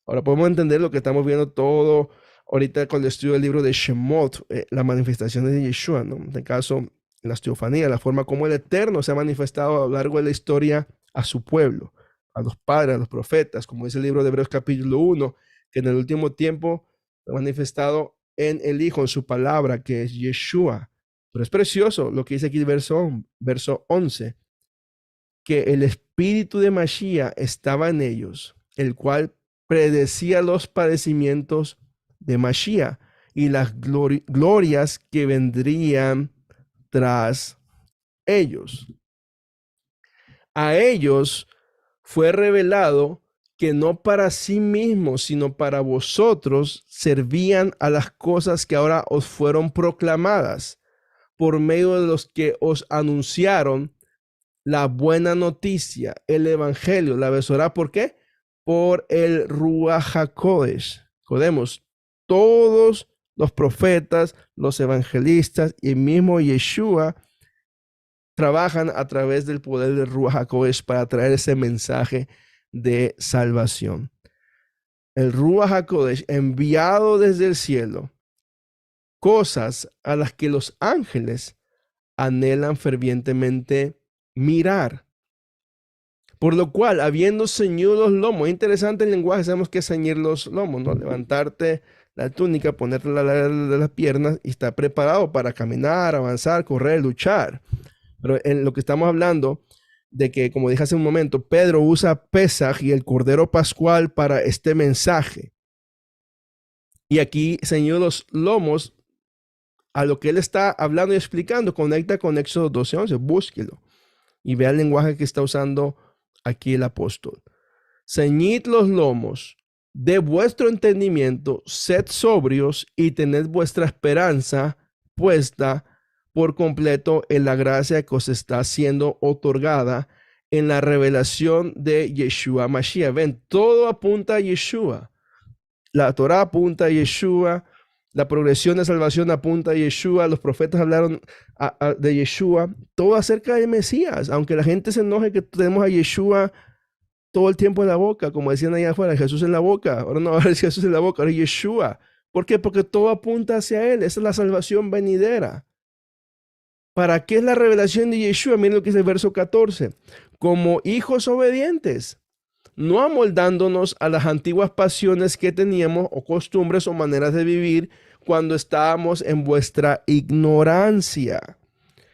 Ahora podemos entender lo que estamos viendo todo ahorita cuando estudio el libro de Shemot, las manifestaciones de Yeshua, ¿no? En este caso, las teofanías, la forma como el Eterno se ha manifestado a lo largo de la historia a su pueblo, a los padres, a los profetas, como dice el libro de Hebreos capítulo 1, que en el último tiempo se ha manifestado en el Hijo, en su palabra, que es Yeshua. Pero es precioso lo que dice aquí el verso 11, que el espíritu de Mashiach estaba en ellos, el cual predecía los padecimientos de Mashiach y las glorias que vendrían tras ellos. A ellos fue revelado que no para sí mismos, sino para vosotros servían a las cosas que ahora os fueron proclamadas por medio de los que os anunciaron la buena noticia, el evangelio, la Besorá. ¿Por qué? Por el Ruach HaKodesh. Recordemos, todos los profetas, los evangelistas y el mismo Yeshua trabajan a través del poder del Ruach HaKodesh para traer ese mensaje de salvación. El Ruach HaKodesh enviado desde el cielo, cosas a las que los ángeles anhelan fervientemente mirar. Por lo cual, habiendo ceñido los lomos, interesante el lenguaje, sabemos que es ceñir los lomos, ¿no? Levantarte la túnica, ponerte de las piernas y estar preparado para caminar, avanzar, correr, luchar. Pero en lo que estamos hablando de que, como dije hace un momento, Pedro usa Pesaj y el Cordero Pascual para este mensaje. Y aquí ceñido los lomos, a lo que él está hablando y explicando, conecta con Éxodo 12:11, búsquelo y vea el lenguaje que está usando aquí el apóstol. Ceñid los lomos de vuestro entendimiento, sed sobrios y tened vuestra esperanza puesta por completo en la gracia que os está siendo otorgada en la revelación de Yeshua Mashiach. Ven, todo apunta a Yeshua. La Torah apunta a Yeshua. La progresión de salvación apunta a Yeshua. Los profetas hablaron de Yeshua. Todo acerca del Mesías. Aunque la gente se enoje que tenemos a Yeshua todo el tiempo en la boca, como decían allá afuera, Jesús en la boca. Ahora no va a haber Jesús en la boca, ahora Yeshua. ¿Por qué? Porque todo apunta hacia Él. Esa es la salvación venidera. ¿Para qué es la revelación de Yeshua? Miren lo que dice el verso 14. Como hijos obedientes, no amoldándonos a las antiguas pasiones que teníamos o costumbres o maneras de vivir cuando estábamos en vuestra ignorancia.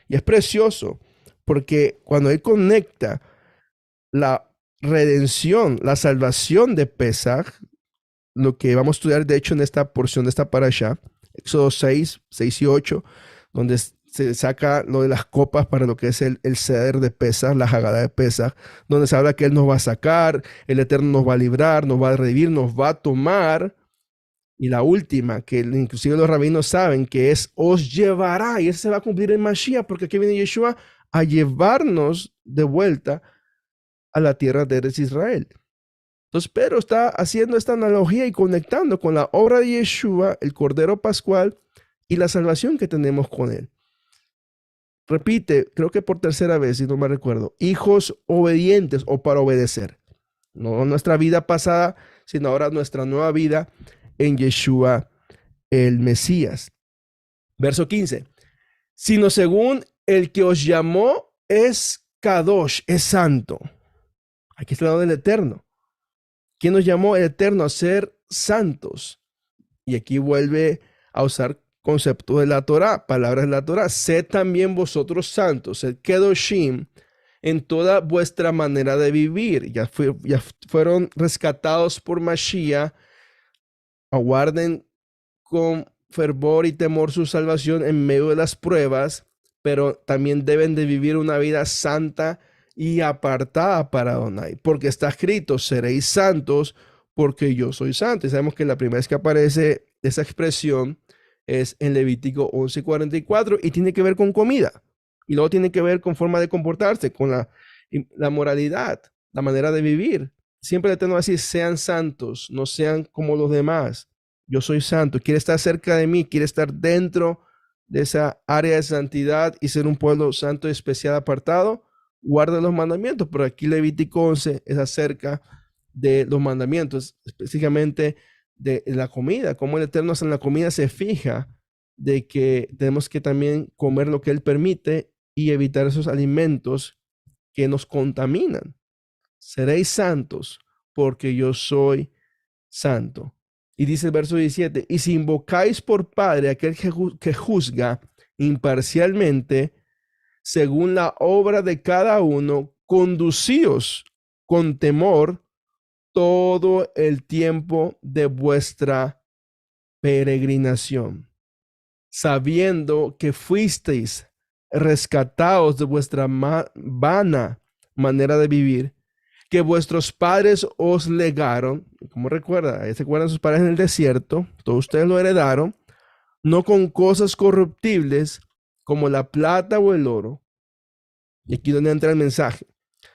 Y es precioso porque cuando él conecta la redención, la salvación de Pesaj, lo que vamos a estudiar de hecho en esta porción de esta parashá, Éxodo 6 y 8, donde se saca lo de las copas para lo que es el ceder de Pesaj, la Haggadah de Pesaj, donde se habla que Él nos va a sacar, el Eterno nos va a librar, nos va a revivir, nos va a tomar. Y la última, que inclusive los rabinos saben, que es os llevará, y eso se va a cumplir en Mashiach, porque aquí viene Yeshua a llevarnos de vuelta a la tierra de Eretz Israel. Entonces Pedro está haciendo esta analogía y conectando con la obra de Yeshua, el Cordero Pascual, y la salvación que tenemos con Él. Repite, creo que por tercera vez, si no me recuerdo, hijos obedientes o para obedecer. No nuestra vida pasada, sino ahora nuestra nueva vida en Yeshua, el Mesías. Verso 15. Sino según el que os llamó es Kadosh, es santo. Aquí está hablando del Eterno. ¿Quién nos llamó el Eterno a ser santos? Y aquí vuelve a usar concepto de la Torah, palabras de la Torah. Sed también vosotros santos, sed kedoshim en toda vuestra manera de vivir. Ya fueron rescatados por Mashiach. Aguarden con fervor y temor su salvación en medio de las pruebas, pero también deben de vivir una vida santa y apartada para Adonai, porque está escrito, seréis santos porque yo soy santo. Y sabemos que la primera vez que aparece esa expresión es en Levítico 11:44 y tiene que ver con comida. Y luego tiene que ver con forma de comportarse, con la moralidad, la manera de vivir. Siempre le tengo que decir, sean santos, no sean como los demás. Yo soy santo, quiere estar cerca de mí, quiere estar dentro de esa área de santidad y ser un pueblo santo y especial apartado. Guarda los mandamientos, pero aquí Levítico 11 es acerca de los mandamientos, específicamente de la comida, cómo el Eterno en la comida se fija de que tenemos que también comer lo que Él permite y evitar esos alimentos que nos contaminan. Seréis santos porque yo soy santo. Y dice el verso 17, y si invocáis por Padre aquel que juzga imparcialmente según la obra de cada uno, conducíos con temor todo el tiempo de vuestra peregrinación, sabiendo que fuisteis rescatados de vuestra vana manera de vivir, que vuestros padres os legaron. Como se acuerdan sus padres en el desierto, todos ustedes lo heredaron, no con cosas corruptibles como la plata o el oro, y aquí donde entra el mensaje,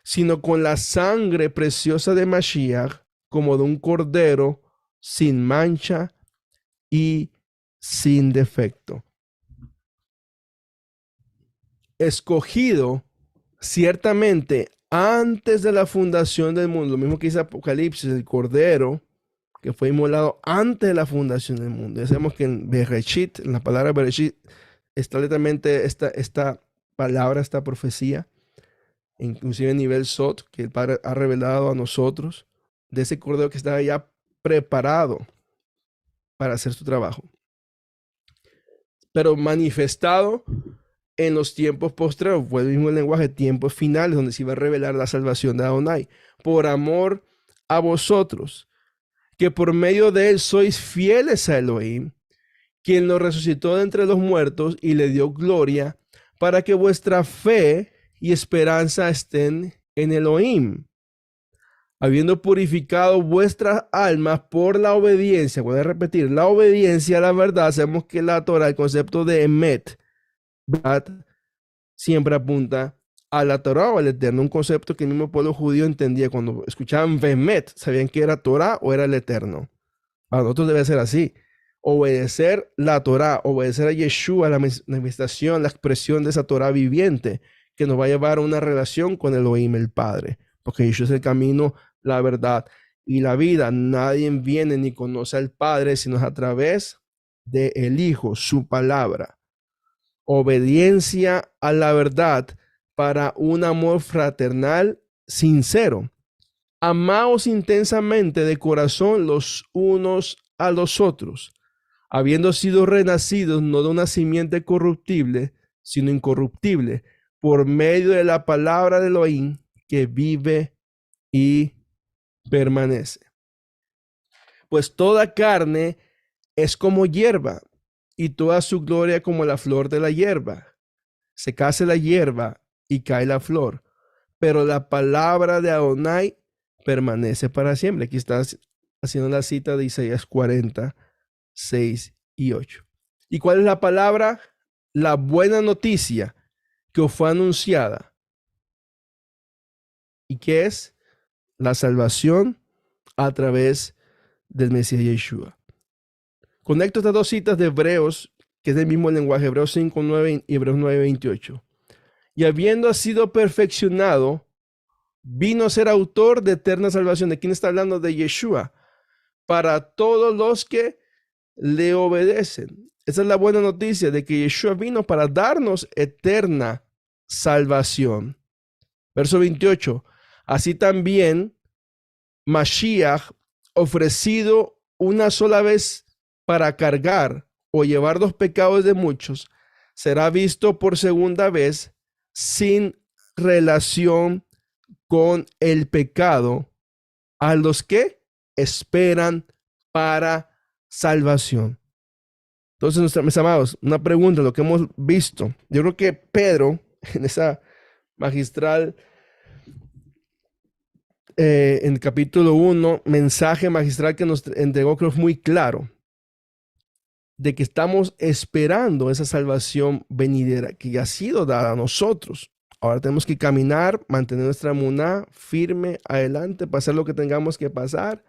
sino con la sangre preciosa de Mashiach, como de un cordero sin mancha y sin defecto. Escogido ciertamente antes de la fundación del mundo, lo mismo que dice Apocalipsis, el cordero que fue inmolado antes de la fundación del mundo. Ya sabemos que en Bereshit, en la palabra Bereshit, está literalmente esta palabra, esta profecía, inclusive a nivel Sot, que el Padre ha revelado a nosotros, de ese cordero que estaba ya preparado para hacer su trabajo, pero manifestado en los tiempos postreros, fue el mismo lenguaje, tiempos finales, donde se iba a revelar la salvación de Adonai, por amor a vosotros, que por medio de él sois fieles a Elohim, quien lo resucitó de entre los muertos y le dio gloria, para que vuestra fe y esperanza estén en Elohim, habiendo purificado vuestras almas por la obediencia. Voy a repetir, la obediencia a la verdad. Sabemos que la Torah, el concepto de Emet, ¿verdad?, siempre apunta a la Torah o al Eterno, un concepto que el mismo pueblo judío entendía. Cuando escuchaban Bemet, sabían que era Torah o era el Eterno. Para nosotros debe ser así: obedecer la Torah, obedecer a Yeshua, la manifestación, la expresión de esa Torah viviente, que nos va a llevar a una relación con Elohim, el Padre, porque Yeshua es el camino, la verdad y la vida. Nadie viene ni conoce al Padre sino a través de el Hijo, su palabra. Obediencia a la verdad para un amor fraternal sincero. Amaos intensamente de corazón los unos a los otros, habiendo sido renacidos no de una simiente corruptible, sino incorruptible, por medio de la palabra de Elohim, que vive y permanece. Pues toda carne es como hierba, y toda su gloria como la flor de la hierba. Se cae la hierba y cae la flor, pero la palabra de Adonai permanece para siempre. Aquí estás haciendo la cita de Isaías 40, 6 y 8. ¿Y cuál es la palabra? La buena noticia que os fue anunciada. ¿Y qué es? La salvación a través del Mesías Yeshua. Conecto estas dos citas de Hebreos, que es del mismo lenguaje, Hebreos 5:9 y Hebreos 9:28. Y habiendo sido perfeccionado, vino a ser autor de eterna salvación. ¿De quién está hablando? De Yeshua. Para todos los que le obedecen. Esa es la buena noticia, de que Yeshua vino para darnos eterna salvación. Verso 28. Así también Mashiach, ofrecido una sola vez para cargar o llevar los pecados de muchos, será visto por segunda vez sin relación con el pecado a los que esperan para salvación. Entonces, mis amados, una pregunta, lo que hemos visto. Yo creo que Pedro, en esa magistral, en el capítulo 1, mensaje magistral que nos entregó, creo que es muy claro, de que estamos esperando esa salvación venidera que ya ha sido dada a nosotros. Ahora tenemos que caminar, mantener nuestra emuná firme adelante, pasar lo que tengamos que pasar.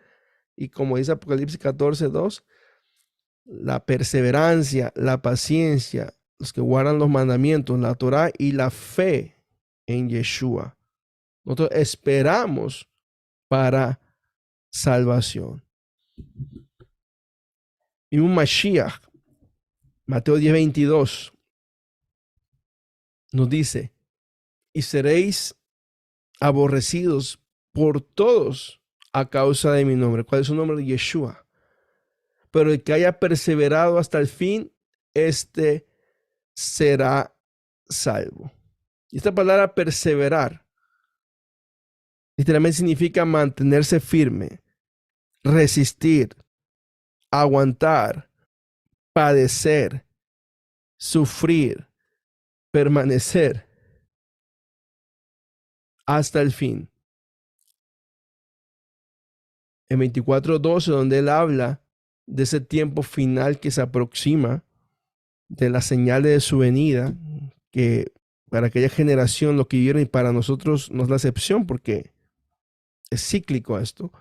Y como dice Apocalipsis 14:2, la perseverancia, la paciencia, los que guardan los mandamientos, la Torah y la fe en Yeshua. Nosotros esperamos para salvación. y un Mashiach. Mateo 10:22 nos dice, y seréis aborrecidos por todos a causa de mi nombre. ¿Cuál es su nombre? Yeshua. Pero el que haya perseverado hasta el fin, este será salvo. Y esta palabra perseverar literalmente significa mantenerse firme, resistir, aguantar, padecer, sufrir, permanecer hasta el fin. En 24:12, donde él habla de ese tiempo final que se aproxima, de las señales de su venida, que para aquella generación lo que vivieron y para nosotros no es la excepción porque es cíclico esto.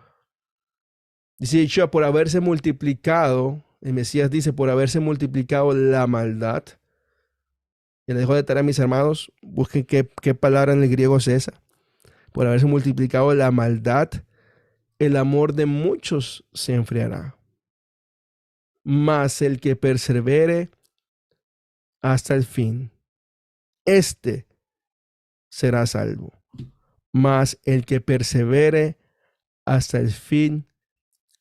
Dice Yeshua, por haberse multiplicado, el Mesías dice, por haberse multiplicado la maldad. Y les dejo de tarea a mis hermanos, busquen qué palabra en el griego es esa. Por haberse multiplicado la maldad, el amor de muchos se enfriará. Mas el que persevere hasta el fin, este será salvo. Mas el que persevere hasta el fin,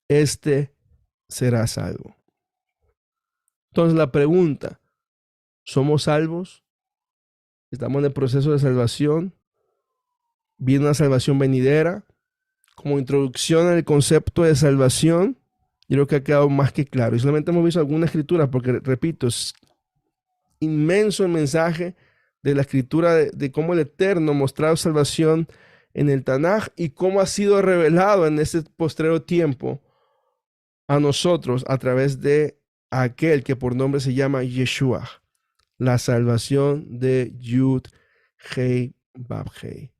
este será salvo. Entonces la pregunta, ¿somos salvos? ¿Estamos en el proceso de salvación? ¿Viene una salvación venidera? Como introducción al concepto de salvación, yo creo que ha quedado más que claro. Y solamente hemos visto alguna escritura, porque repito, es inmenso el mensaje de la escritura de cómo el Eterno mostrado salvación en el Tanaj y cómo ha sido revelado en este postrero tiempo a nosotros a través de aquel que por nombre se llama Yeshua, la salvación de Yud Hei Bab Hei.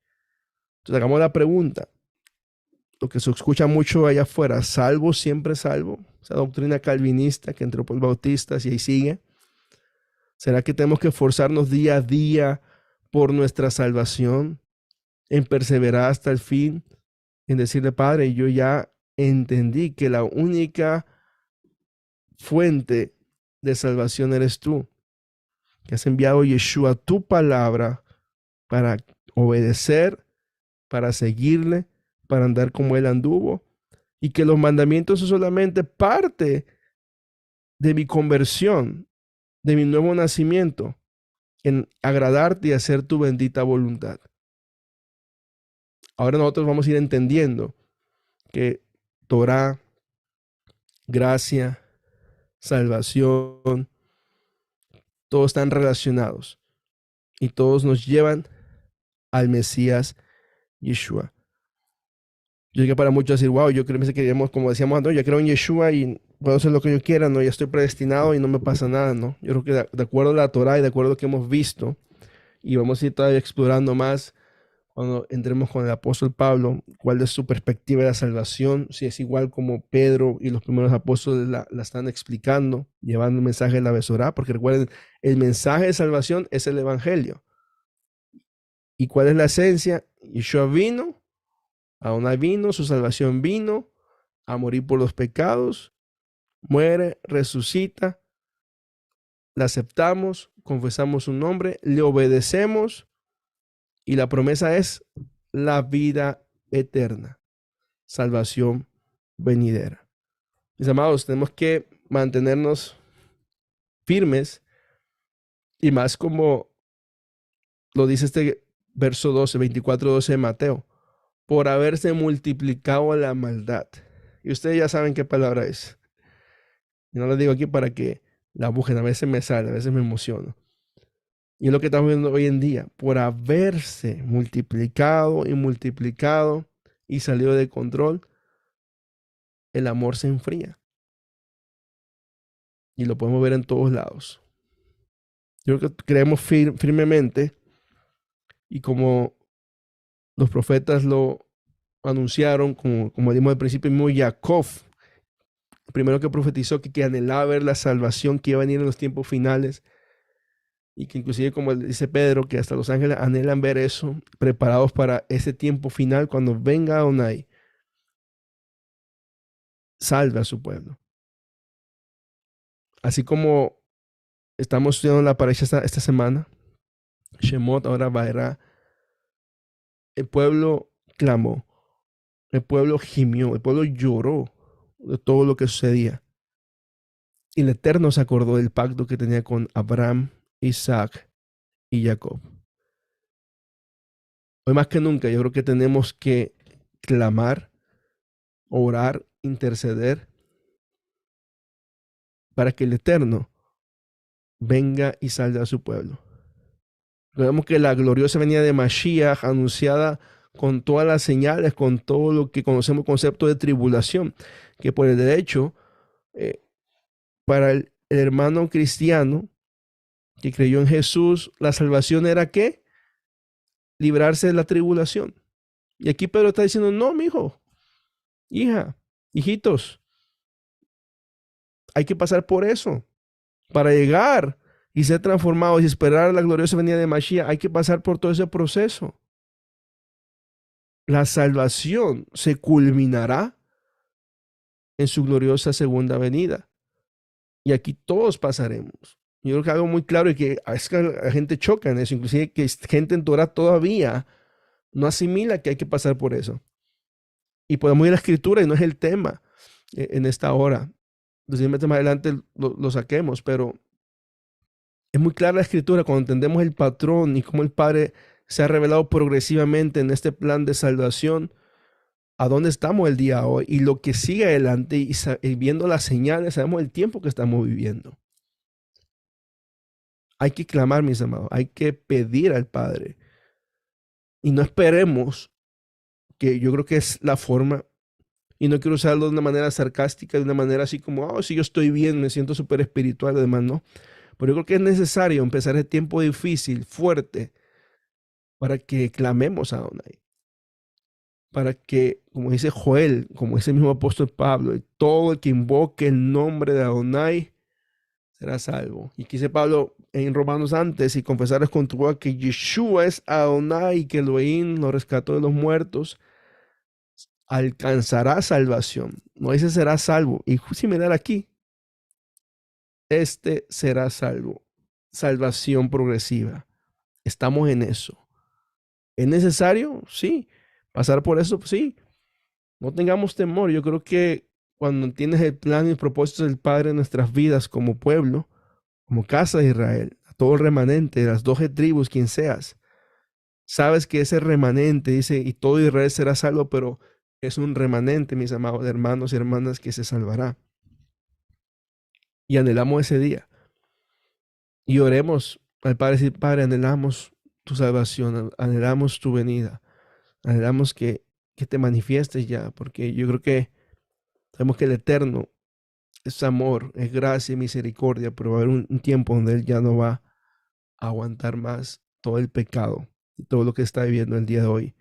Entonces hagamos la pregunta, lo que se escucha mucho allá afuera, ¿salvo siempre salvo? Esa doctrina calvinista que entró por los bautistas y ahí sigue. ¿Será que tenemos que esforzarnos día a día por nuestra salvación, en perseverar hasta el fin, en decirle, Padre, yo ya entendí que la única fuente de salvación eres tú, que has enviado Yeshua tu palabra para obedecer, para seguirle, para andar como él anduvo, y que los mandamientos son solamente parte de mi conversión, de mi nuevo nacimiento, en agradarte y hacer tu bendita voluntad. Ahora nosotros vamos a ir entendiendo que Torah, gracia, salvación, todos están relacionados y todos nos llevan al Mesías Yeshua. Yo sé que para muchos decir, wow, yo creo que queremos, como decíamos antes, yo creo en Yeshua y puedo hacer lo que yo quiera, ¿no? Ya estoy predestinado y no me pasa nada, ¿no? Yo creo que de acuerdo a la Torah y de acuerdo a lo que hemos visto, y vamos a ir todavía explorando más cuando entremos con el apóstol Pablo, cuál es su perspectiva de la salvación, si es igual como Pedro y los primeros apóstoles la están explicando, llevando el mensaje de la Besorá, porque recuerden, el mensaje de salvación es el evangelio. ¿Y cuál es la esencia? Yeshua vino, Adonai vino, su salvación vino a morir por los pecados, muere, resucita, la aceptamos, confesamos su nombre, le obedecemos y la promesa es la vida eterna, salvación venidera. Mis amados, tenemos que mantenernos firmes y más como lo dice este verso 12, 24:12 de Mateo, por haberse multiplicado la maldad. Y ustedes ya saben qué palabra es. Y no lo digo aquí para que la busquen, a veces me sale, a veces me emociono. Y es lo que estamos viendo hoy en día, por haberse multiplicado y multiplicado y salido de control, el amor se enfría. Y lo podemos ver en todos lados. Yo creo que creemos firmemente y como los profetas lo anunciaron, como dimos al principio, mismo Jacob, el primero que profetizó que anhelaba ver la salvación que iba a venir en los tiempos finales, y que inclusive, como dice Pedro, que hasta los ángeles anhelan ver eso, preparados para ese tiempo final, cuando venga Adonai, salve a su pueblo. Así como estamos estudiando la pareja esta semana, Shemot, ahora Vaera, el pueblo clamó, el pueblo gimió, el pueblo lloró de todo lo que sucedía. Y el Eterno se acordó del pacto que tenía con Abraham, Isaac y Jacob. Hoy más que nunca, yo creo que tenemos que clamar, orar, interceder para que el Eterno venga y salga a su pueblo. Recordemos que la gloriosa venida de Mashiach, anunciada con todas las señales, con todo lo que conocemos concepto de tribulación, que por el derecho, para el hermano cristiano que creyó en Jesús, la salvación era ¿qué? Librarse de la tribulación. Y aquí Pedro está diciendo, no, mijo, hija, hijitos, hay que pasar por eso. Para llegar y ser transformados y esperar la gloriosa venida de Mashiach, hay que pasar por todo ese proceso. La salvación se culminará en su gloriosa segunda venida. Y aquí todos pasaremos. Yo creo que algo muy claro y que es que la gente choca en eso, inclusive que gente en Torah todavía no asimila que hay que pasar por eso. Y podemos ir a la escritura y no es el tema en esta hora. Posiblemente más adelante lo saquemos, pero es muy clara la escritura cuando entendemos el patrón y cómo el Padre se ha revelado progresivamente en este plan de salvación, a dónde estamos el día de hoy y lo que sigue adelante y viendo las señales, sabemos el tiempo que estamos viviendo. Hay que clamar, mis amados, hay que pedir al Padre y no esperemos, que yo creo que es la forma, y no quiero usarlo de una manera sarcástica, de una manera así como, oh, si yo estoy bien, me siento súper espiritual, además, no. Pero yo creo que es necesario empezar el tiempo difícil, fuerte, para que clamemos a Adonai. Para que, como dice Joel, como dice el mismo apóstol Pablo, todo el que invoque el nombre de Adonai será salvo. Y dice Pablo en Romanos antes, y confesarles con tu boca que Yeshua es Adonai, que Elohim lo rescató de los muertos, alcanzará salvación. No dice será salvo. Y similar aquí, este será salvo. Salvación progresiva. Estamos en eso. ¿Es necesario? Sí. ¿Pasar por eso? Sí. No tengamos temor. Yo creo que cuando tienes el plan y el propósito del Padre en nuestras vidas como pueblo, como casa de Israel, a todo el remanente, las 12 tribus, quien seas, sabes que ese remanente dice, y todo Israel será salvo, pero es un remanente, mis amados hermanos y hermanas, que se salvará. Y anhelamos ese día. Y oremos al Padre, decir, Padre, anhelamos tu salvación, anhelamos tu venida, anhelamos que te manifiestes ya, porque yo creo que sabemos que el Eterno es amor, es gracia y misericordia, pero va a haber un tiempo donde Él ya no va a aguantar más todo el pecado y todo lo que está viviendo el día de hoy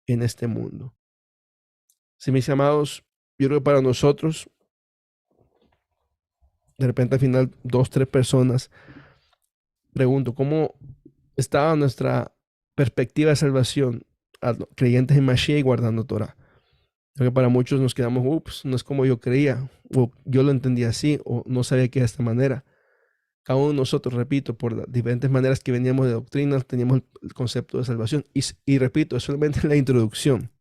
en este mundo. Sí, mis amados, yo creo que para nosotros, de repente al final 2, 3 personas, pregunto, ¿cómo estaba nuestra perspectiva de salvación a creyentes en Mashiach y guardando Torah? Creo que para muchos nos quedamos, ups, no es como yo creía, o yo lo entendía así, o no sabía que era de esta manera. Cada uno de nosotros, repito, por las diferentes maneras que veníamos de doctrinas, teníamos el concepto de salvación. Y repito, es solamente la introducción.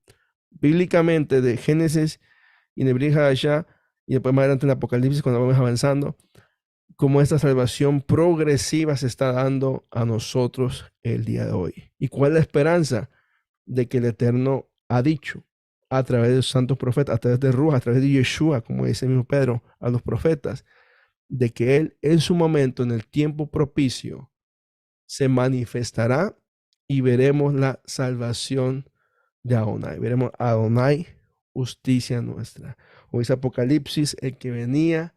Bíblicamente, de Génesis y de Brit Hadashah, y después más adelante en Apocalipsis, cuando vamos avanzando, cómo esta salvación progresiva se está dando a nosotros el día de hoy. ¿Y cuál es la esperanza? De que el Eterno ha dicho a través de los santos profetas, a través de Ruach, a través de Yeshua, como dice el mismo Pedro, a los profetas, de que Él en su momento, en el tiempo propicio, se manifestará y veremos la salvación de Adonai. Veremos a Adonai, justicia nuestra. O dice Apocalipsis, el que venía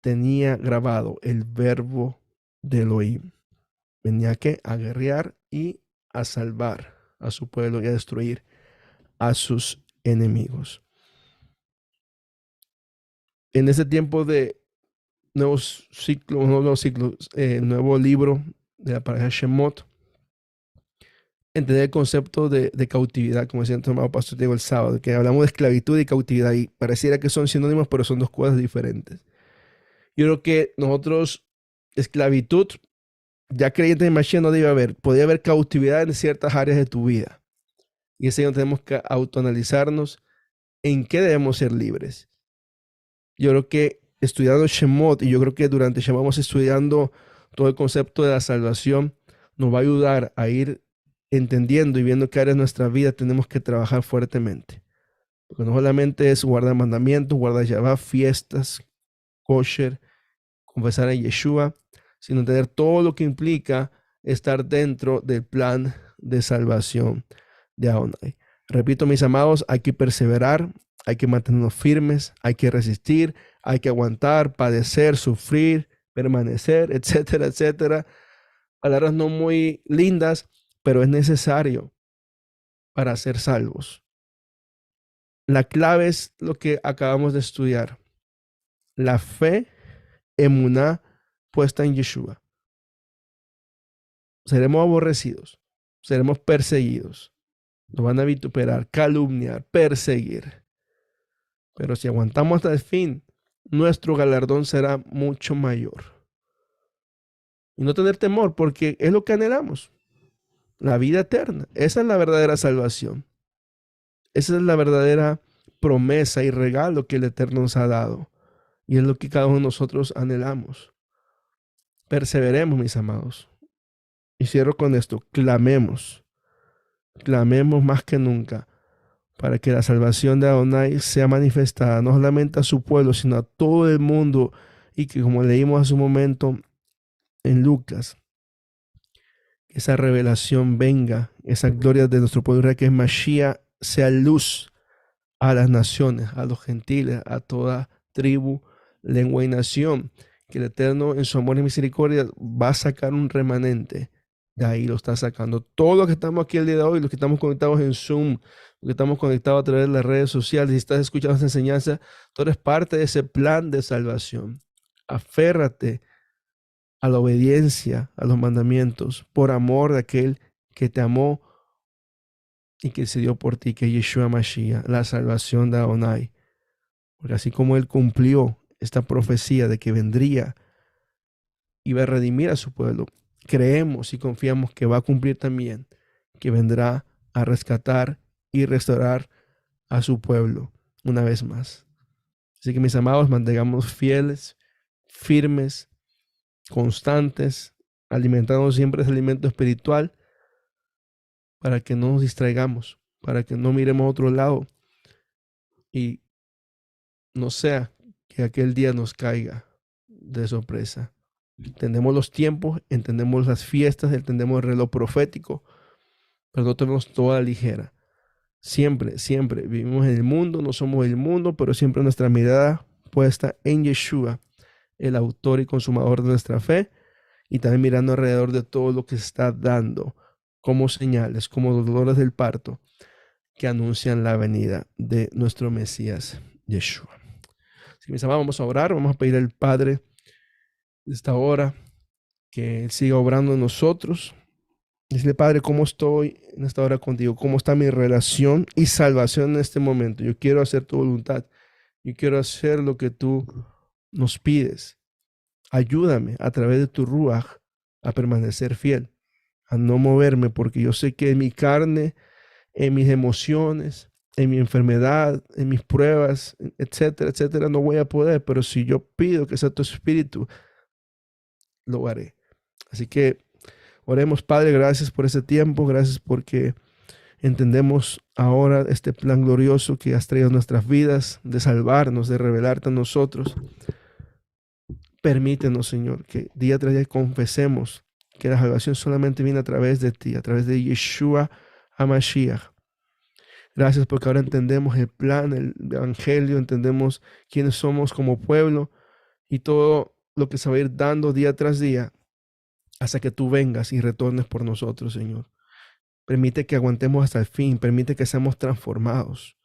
tenía grabado el verbo de Elohim. Venía que a guerrear y a salvar a su pueblo y a destruir a sus enemigos. En ese tiempo de nuevos ciclos, nuevo libro de la pareja Shemot, entender el concepto de cautividad, como decía nuestro amado pastor Diego el sábado, que hablamos de esclavitud y cautividad y pareciera que son sinónimos, pero son dos cosas diferentes. Yo creo que nosotros, esclavitud, ya creyentes en Mashiach no debe haber, podría haber cautividad en ciertas áreas de tu vida. Y ese donde tenemos que autoanalizarnos en qué debemos ser libres. Yo creo que estudiando Shemot, y yo creo que durante Shemot vamos estudiando todo el concepto de la salvación, nos va a ayudar a ir entendiendo y viendo qué áreas de nuestra vida tenemos que trabajar fuertemente. Porque no solamente es guardar mandamientos, guardar Shabbat, fiestas, kosher, confesar a Yeshua, sino entender todo lo que implica estar dentro del plan de salvación de Adonai. Repito, mis amados, hay que perseverar, hay que mantenernos firmes, hay que resistir, hay que aguantar, padecer, sufrir, permanecer, etcétera, etcétera. Palabras no muy lindas, pero es necesario para ser salvos. La clave es lo que acabamos de estudiar. La fe, emuná, puesta en Yeshua. Seremos aborrecidos, seremos perseguidos, nos van a vituperar, calumniar, perseguir. Pero si aguantamos hasta el fin, nuestro galardón será mucho mayor. Y no tener temor, porque es lo que anhelamos. La vida eterna. Esa es la verdadera salvación. Esa es la verdadera promesa y regalo que el Eterno nos ha dado. Y es lo que cada uno de nosotros anhelamos. Perseveremos, mis amados. Y cierro con esto. Clamemos. Clamemos más que nunca para que la salvación de Adonai sea manifestada no solamente a su pueblo, sino a todo el mundo. Y que, como leímos hace un momento en Lucas, esa revelación venga, esa gloria de nuestro pueblo, que es Mashiach, sea luz a las naciones, a los gentiles, a toda tribu, lengua y nación. Que el Eterno en su amor y misericordia va a sacar un remanente. De ahí lo está sacando. Todos los que estamos aquí el día de hoy, los que estamos conectados en Zoom, los que estamos conectados a través de las redes sociales, si estás escuchando esta enseñanza, tú eres parte de ese plan de salvación. Aférrate a la obediencia, a los mandamientos, por amor de aquel que te amó y que se dio por ti, que es Yeshua Mashiach, la salvación de Adonai. Porque así como Él cumplió esta profecía de que vendría, iba a redimir a su pueblo, creemos y confiamos que va a cumplir también, que vendrá a rescatar y restaurar a su pueblo una vez más. Así que, mis amados, mantengamos fieles, firmes, constantes, alimentándonos siempre ese alimento espiritual para que no nos distraigamos, para que no miremos a otro lado y no sea que aquel día nos caiga de sorpresa. Entendemos los tiempos, entendemos las fiestas, entendemos el reloj profético, pero no tenemos toda ligera. Siempre, siempre vivimos en el mundo, no somos el mundo, pero siempre nuestra mirada puesta en Yeshua, el autor y consumador de nuestra fe, y también mirando alrededor de todo lo que se está dando como señales, como dolores del parto, que anuncian la venida de nuestro Mesías, Yeshua. Así que, mis amados, vamos a orar, vamos a pedir al Padre de esta hora que Él siga obrando en nosotros. Dile, Padre, ¿cómo estoy en esta hora contigo? ¿Cómo está mi relación y salvación en este momento? Yo quiero hacer tu voluntad. Yo quiero hacer lo que tú nos pides. Ayúdame a través de tu Ruach a permanecer fiel, a no moverme, porque yo sé que en mi carne, en mis emociones, en mi enfermedad, en mis pruebas, etcétera, etcétera, no voy a poder. Pero si yo pido que sea tu espíritu, lo haré. Así que oremos, Padre, gracias por ese tiempo, gracias porque entendemos ahora este plan glorioso que has traído a nuestras vidas, de salvarnos, de revelarte a nosotros. Permítenos, Señor, que día tras día confesemos que la salvación solamente viene a través de ti, a través de Yeshua HaMashiach. Gracias porque ahora entendemos el plan, el evangelio, entendemos quiénes somos como pueblo y todo lo que se va a ir dando día tras día hasta que tú vengas y retornes por nosotros, Señor. Permite que aguantemos hasta el fin, permite que seamos transformados.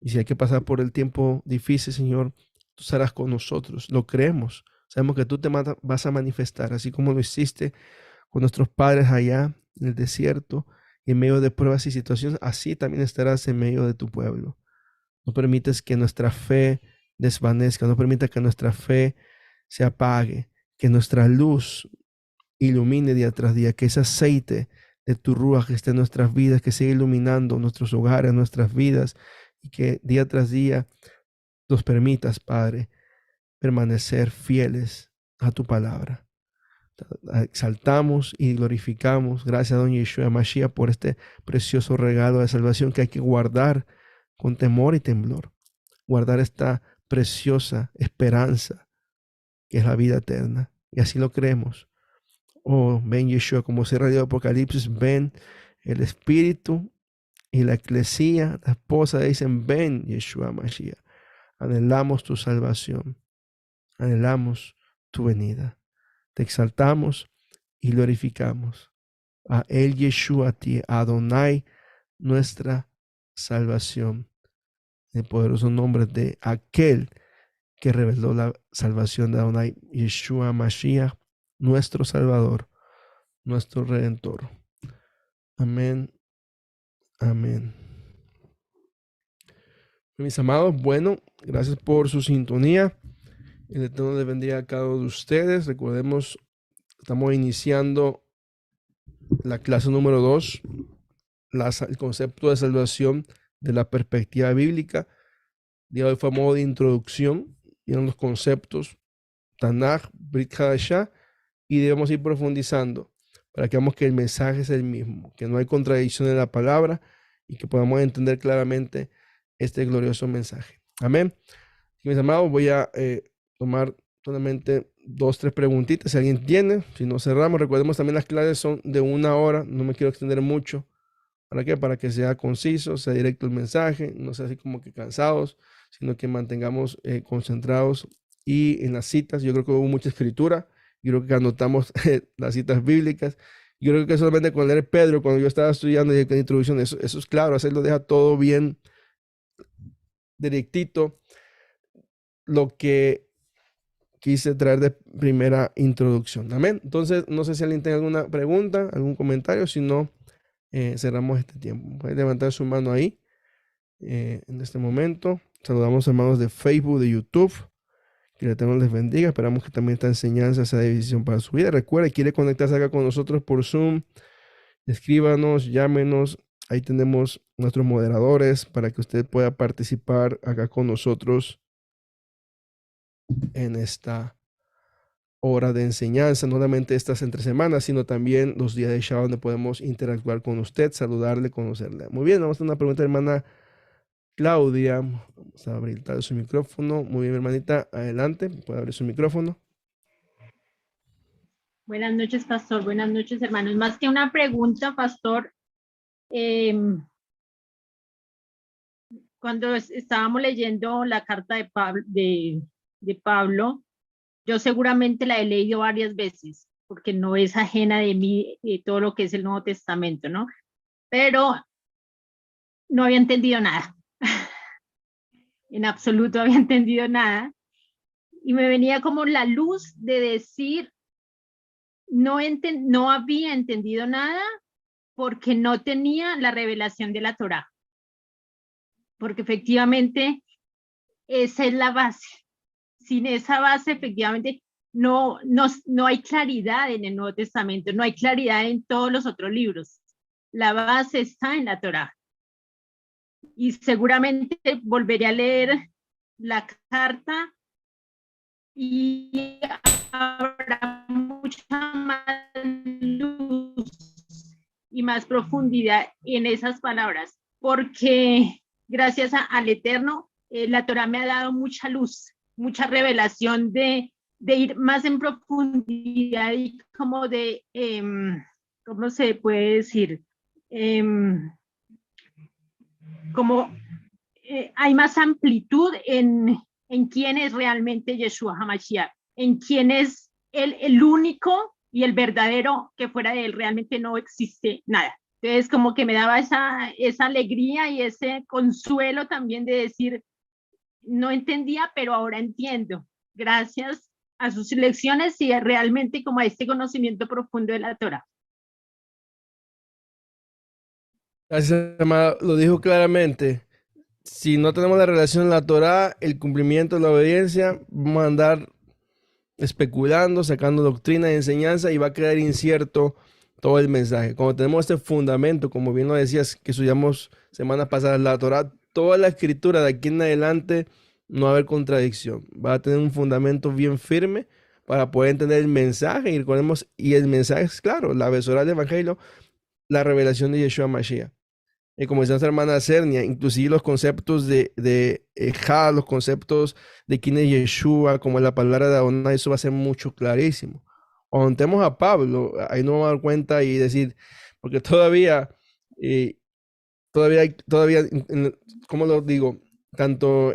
Y si hay que pasar por el tiempo difícil, Señor, tú estarás con nosotros. Lo creemos. Sabemos que tú te vas a manifestar, así como lo hiciste con nuestros padres allá en el desierto, en medio de pruebas y situaciones, así también estarás en medio de tu pueblo. No permites que nuestra fe desvanezca, no permita que nuestra fe se apague, que nuestra luz ilumine día tras día, que ese aceite de tu Ruaj que esté en nuestras vidas, que siga iluminando nuestros hogares, nuestras vidas, y que día tras día nos permitas, Padre, permanecer fieles a tu palabra. Exaltamos y glorificamos, gracias a don Yeshua Mashiach, por este precioso regalo de salvación que hay que guardar con temor y temblor. Guardar esta preciosa esperanza que es la vida eterna. Y así lo creemos. Oh, ven Yeshua, como se radio Apocalipsis, ven el Espíritu y la Eclesía, la esposa, dicen, ven Yeshua Mashiach. Anhelamos tu salvación. Anhelamos tu venida. Te exaltamos y glorificamos. A él Yeshua, a ti, a Adonai, nuestra salvación. En el poderoso nombre de aquel que reveló la salvación de Adonai, Yeshua Mashiach, nuestro Salvador, nuestro Redentor. Amén. Amén. Mis amados, bueno, gracias por su sintonía. El Eterno les bendiga a cada uno de ustedes. Recordemos, estamos iniciando la clase número 2, el concepto de salvación de la perspectiva bíblica. Día de hoy fue a modo de introducción, vieron los conceptos Tanaj, Brit Hadashah, y debemos ir profundizando para que veamos que el mensaje es el mismo, que no hay contradicción en la palabra y que podamos entender claramente este glorioso mensaje. Amén. Y mis amados, voy a tomar solamente 2, 3 preguntitas, si alguien tiene, si no cerramos. Recordemos también las clases son de 1 hora, no me quiero extender mucho. ¿Para qué? Para que sea conciso, sea directo el mensaje, no sea así como que cansados, sino que mantengamos concentrados y en las citas. Yo creo que hubo mucha escritura, yo creo que anotamos las citas bíblicas. Yo creo que solamente con leer Pedro, cuando yo estaba estudiando y la introducción, eso es claro, hacerlo deja todo bien directito. Lo que quise traer de primera introducción. Amén. Entonces, no sé si alguien tiene alguna pregunta, algún comentario, si no, cerramos este tiempo. Pueden levantar su mano ahí en este momento. Saludamos a hermanos de Facebook, de YouTube. Que el Eterno les bendiga. Esperamos que también esta enseñanza sea de bendición para su vida. Recuerda, quiere conectarse acá con nosotros por Zoom. Escríbanos, llámenos. Ahí tenemos nuestros moderadores para que usted pueda participar acá con nosotros en esta hora de enseñanza, no solamente estas entre semanas, sino también los días de Shabbat donde podemos interactuar con usted, saludarle, conocerle. Muy bien, vamos a una pregunta, hermana Claudia. Vamos a abrir tal su micrófono. Muy bien, hermanita, adelante, puede abrir su micrófono. Buenas noches, pastor. Buenas noches, hermanos. Más que una pregunta, pastor, cuando estábamos leyendo la carta de Pablo, yo seguramente la he leído varias veces, porque no es ajena de mí todo lo que es el Nuevo Testamento, ¿no? Pero no había entendido nada. En absoluto había entendido nada. Y me venía como la luz de decir, no había entendido nada porque no tenía la revelación de la Torá. Porque efectivamente esa es la base. Sin esa base, efectivamente, no hay claridad en el Nuevo Testamento, no hay claridad en todos los otros libros. La base está en la Torá. Y seguramente volveré a leer la carta y habrá mucha más luz y más profundidad en esas palabras, porque gracias al Eterno, la Torá me ha dado mucha luz, mucha revelación de ir más en profundidad y como de, ¿cómo se puede decir? Como hay más amplitud en quién es realmente Yeshua HaMashiach, en quién es el único y el verdadero, que fuera de él realmente no existe nada. Entonces como que me daba esa alegría y ese consuelo también de decir, no entendía, pero ahora entiendo, gracias a sus lecciones y realmente como a este conocimiento profundo de la Torá. Gracias, amado. Lo dijo claramente. Si no tenemos la relación en la Torá, el cumplimiento de la obediencia, vamos a andar especulando, sacando doctrina y enseñanza y va a quedar incierto todo el mensaje. Cuando tenemos este fundamento, como bien lo decías, que estudiamos semana pasada, la Torá, toda la escritura de aquí en adelante no va a haber contradicción. Va a tener un fundamento bien firme para poder entender el mensaje. Y recordemos, y el mensaje es claro, la besora del evangelio, la revelación de Yeshua Mashiach. Y como decía nuestra hermana Cernia, inclusive los conceptos de Ejá, los conceptos de quién es Yeshua, como la palabra de Adonai, eso va a ser mucho clarísimo. Cuando entremos a Pablo, ahí nos vamos a dar cuenta y decir, porque todavía, ¿cómo lo digo? Tanto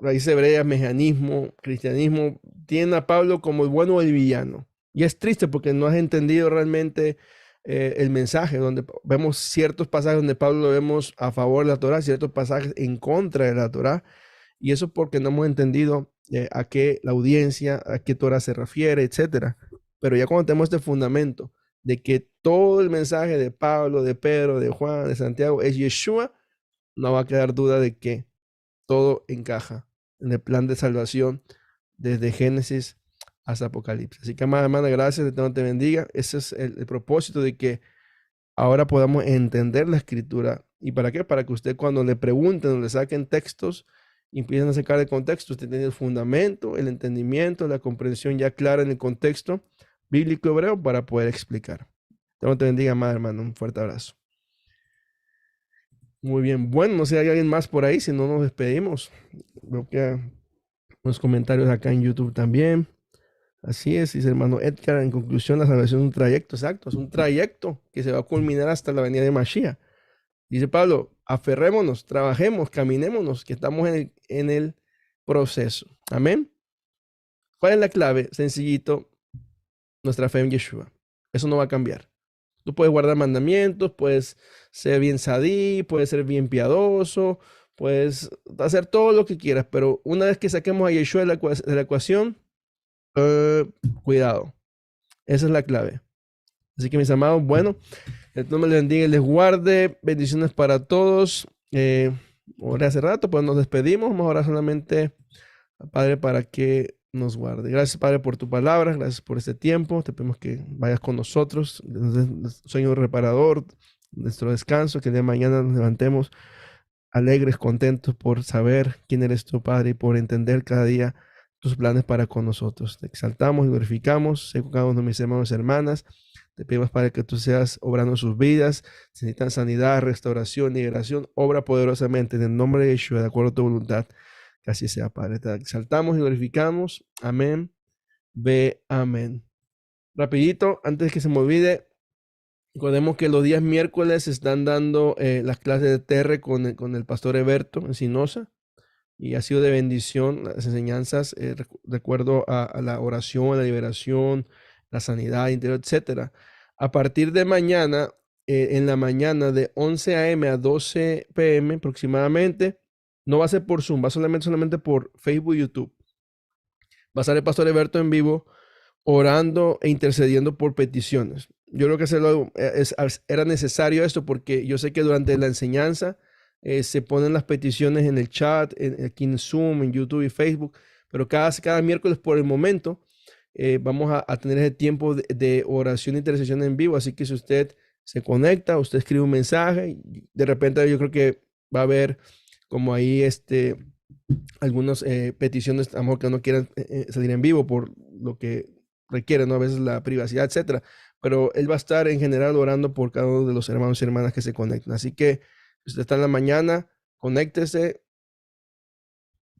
raíces hebreas, mecanismo, cristianismo, tienen a Pablo como el bueno o el villano. Y es triste porque no has entendido realmente el mensaje, donde vemos ciertos pasajes donde Pablo lo vemos a favor de la Torá, ciertos pasajes en contra de la Torá, y eso porque no hemos entendido a qué la audiencia, a qué Torá se refiere, etcétera. Pero ya cuando tenemos este fundamento de que todo el mensaje de Pablo, de Pedro, de Juan, de Santiago es Yeshua, no va a quedar duda de que todo encaja en el plan de salvación desde Génesis hasta Apocalipsis. Así que, amada hermana, gracias, Eterno te bendiga. Ese es el propósito de que ahora podamos entender la escritura. ¿Y para qué? Para que usted cuando le pregunten o le saquen textos y empiecen a sacar el contexto, usted tiene el fundamento, el entendimiento, la comprensión ya clara en el contexto bíblico hebreo para poder explicar. Eterno te bendiga, amada hermana. Un fuerte abrazo. Muy bien. Bueno, no sé si hay alguien más por ahí, si no nos despedimos. Veo que hay unos comentarios acá en YouTube también. Así es, dice el hermano Edgar, en conclusión, la salvación es un trayecto, exacto, es un trayecto que se va a culminar hasta la venida de Mashiach. Dice Pablo, aferrémonos, trabajemos, caminémonos, que estamos en el proceso. Amén. ¿Cuál es la clave? Sencillito, nuestra fe en Yeshua. Eso no va a cambiar. Tú puedes guardar mandamientos, puedes ser bien sadí, puedes ser bien piadoso, puedes hacer todo lo que quieras, pero una vez que saquemos a Yeshua de la ecuación, cuidado. Esa es la clave. Así que mis amados, bueno, el Señor les bendiga y les guarde. Bendiciones para todos. Oré hace rato, pues nos despedimos. Vamos a orar solamente, Padre, para que nos guarde. Gracias, Padre, por tu palabra. Gracias por este tiempo. Te pedimos que vayas con nosotros. Sueño reparador, nuestro descanso. Que el día de mañana nos levantemos alegres, contentos por saber quién eres tu Padre y por entender cada día tus planes para con nosotros. Te exaltamos y glorificamos. Sé con cada uno de mis hermanos y hermanas. Te pedimos, Padre, que tú seas obrando sus vidas. Si necesitan sanidad, restauración, liberación, obra poderosamente en el nombre de Yeshua, de acuerdo a tu voluntad. Que así sea, Padre. Te exaltamos y glorificamos. Amén. Ve, amén. Rapidito, antes de que se me olvide, recordemos que los días miércoles están dando las clases de TR con el pastor Eberto en Sinosa. Y ha sido de bendición las enseñanzas de acuerdo a la oración, la liberación, la sanidad interior, etcétera. A partir de mañana, en la mañana de 11 a.m. a 12 p.m. aproximadamente, no va a ser por Zoom, va solamente por Facebook y YouTube. Va a estar el pastor Eberto en vivo orando e intercediendo por peticiones. Yo creo que era necesario esto porque yo sé que durante la enseñanza se ponen las peticiones en el chat, aquí en Zoom, en YouTube y Facebook, pero cada miércoles por el momento vamos a tener ese tiempo de oración e intercesión en vivo, así que si usted se conecta, usted escribe un mensaje, de repente yo creo que va a haber como ahí algunas peticiones, a lo mejor que no quieran salir en vivo por lo que requiere, ¿no? A veces la privacidad, etcétera, pero él va a estar en general orando por cada uno de los hermanos y hermanas que se conectan, así que usted está en la mañana, conéctese.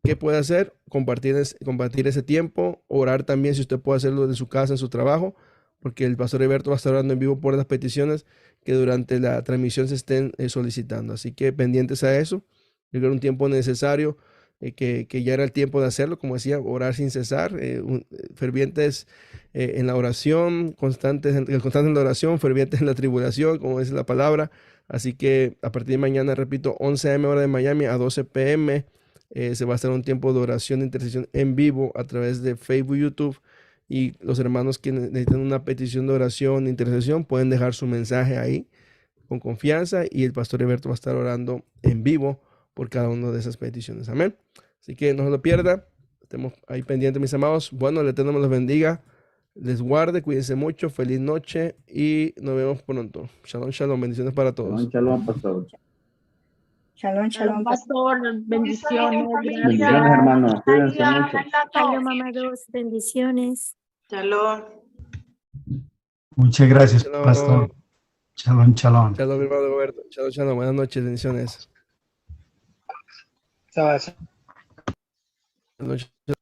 ¿Qué puede hacer? Compartir ese tiempo, orar también si usted puede hacerlo en su casa, en su trabajo, porque el pastor Eberto va a estar orando en vivo por las peticiones que durante la transmisión se estén solicitando. Así que pendientes a eso. Yo creo un tiempo necesario, que ya era el tiempo de hacerlo, como decía, orar sin cesar, fervientes en la oración, constantes en la oración, fervientes en la tribulación, como dice la palabra. Así que a partir de mañana, repito, 11 a.m. hora de Miami a 12 p.m. Se va a hacer un tiempo de oración, de intercesión en vivo a través de Facebook, YouTube. Y los hermanos que necesitan una petición de oración, de intercesión, pueden dejar su mensaje ahí con confianza y el pastor Alberto va a estar orando en vivo por cada una de esas peticiones. Amén. Así que no se lo pierda. Estemos ahí pendientes, mis amados. Bueno, el Eterno me los bendiga, les guarde, cuídense mucho, feliz noche y nos vemos pronto. Shalom, shalom, bendiciones para todos. Shalom, shalom, pastor. Shalom, Shalom, shalom, pastor. pastor. Bendiciones. Bendiciones, Gracias. hermano. Cuídense mucho. Shalom, amados. Bendiciones. Shalom. Muchas gracias, Shalom. pastor. Shalom, shalom. Shalom, mi hermano Roberto. Shalom, shalom. Buenas noches, bendiciones. Chao. Buenas noches.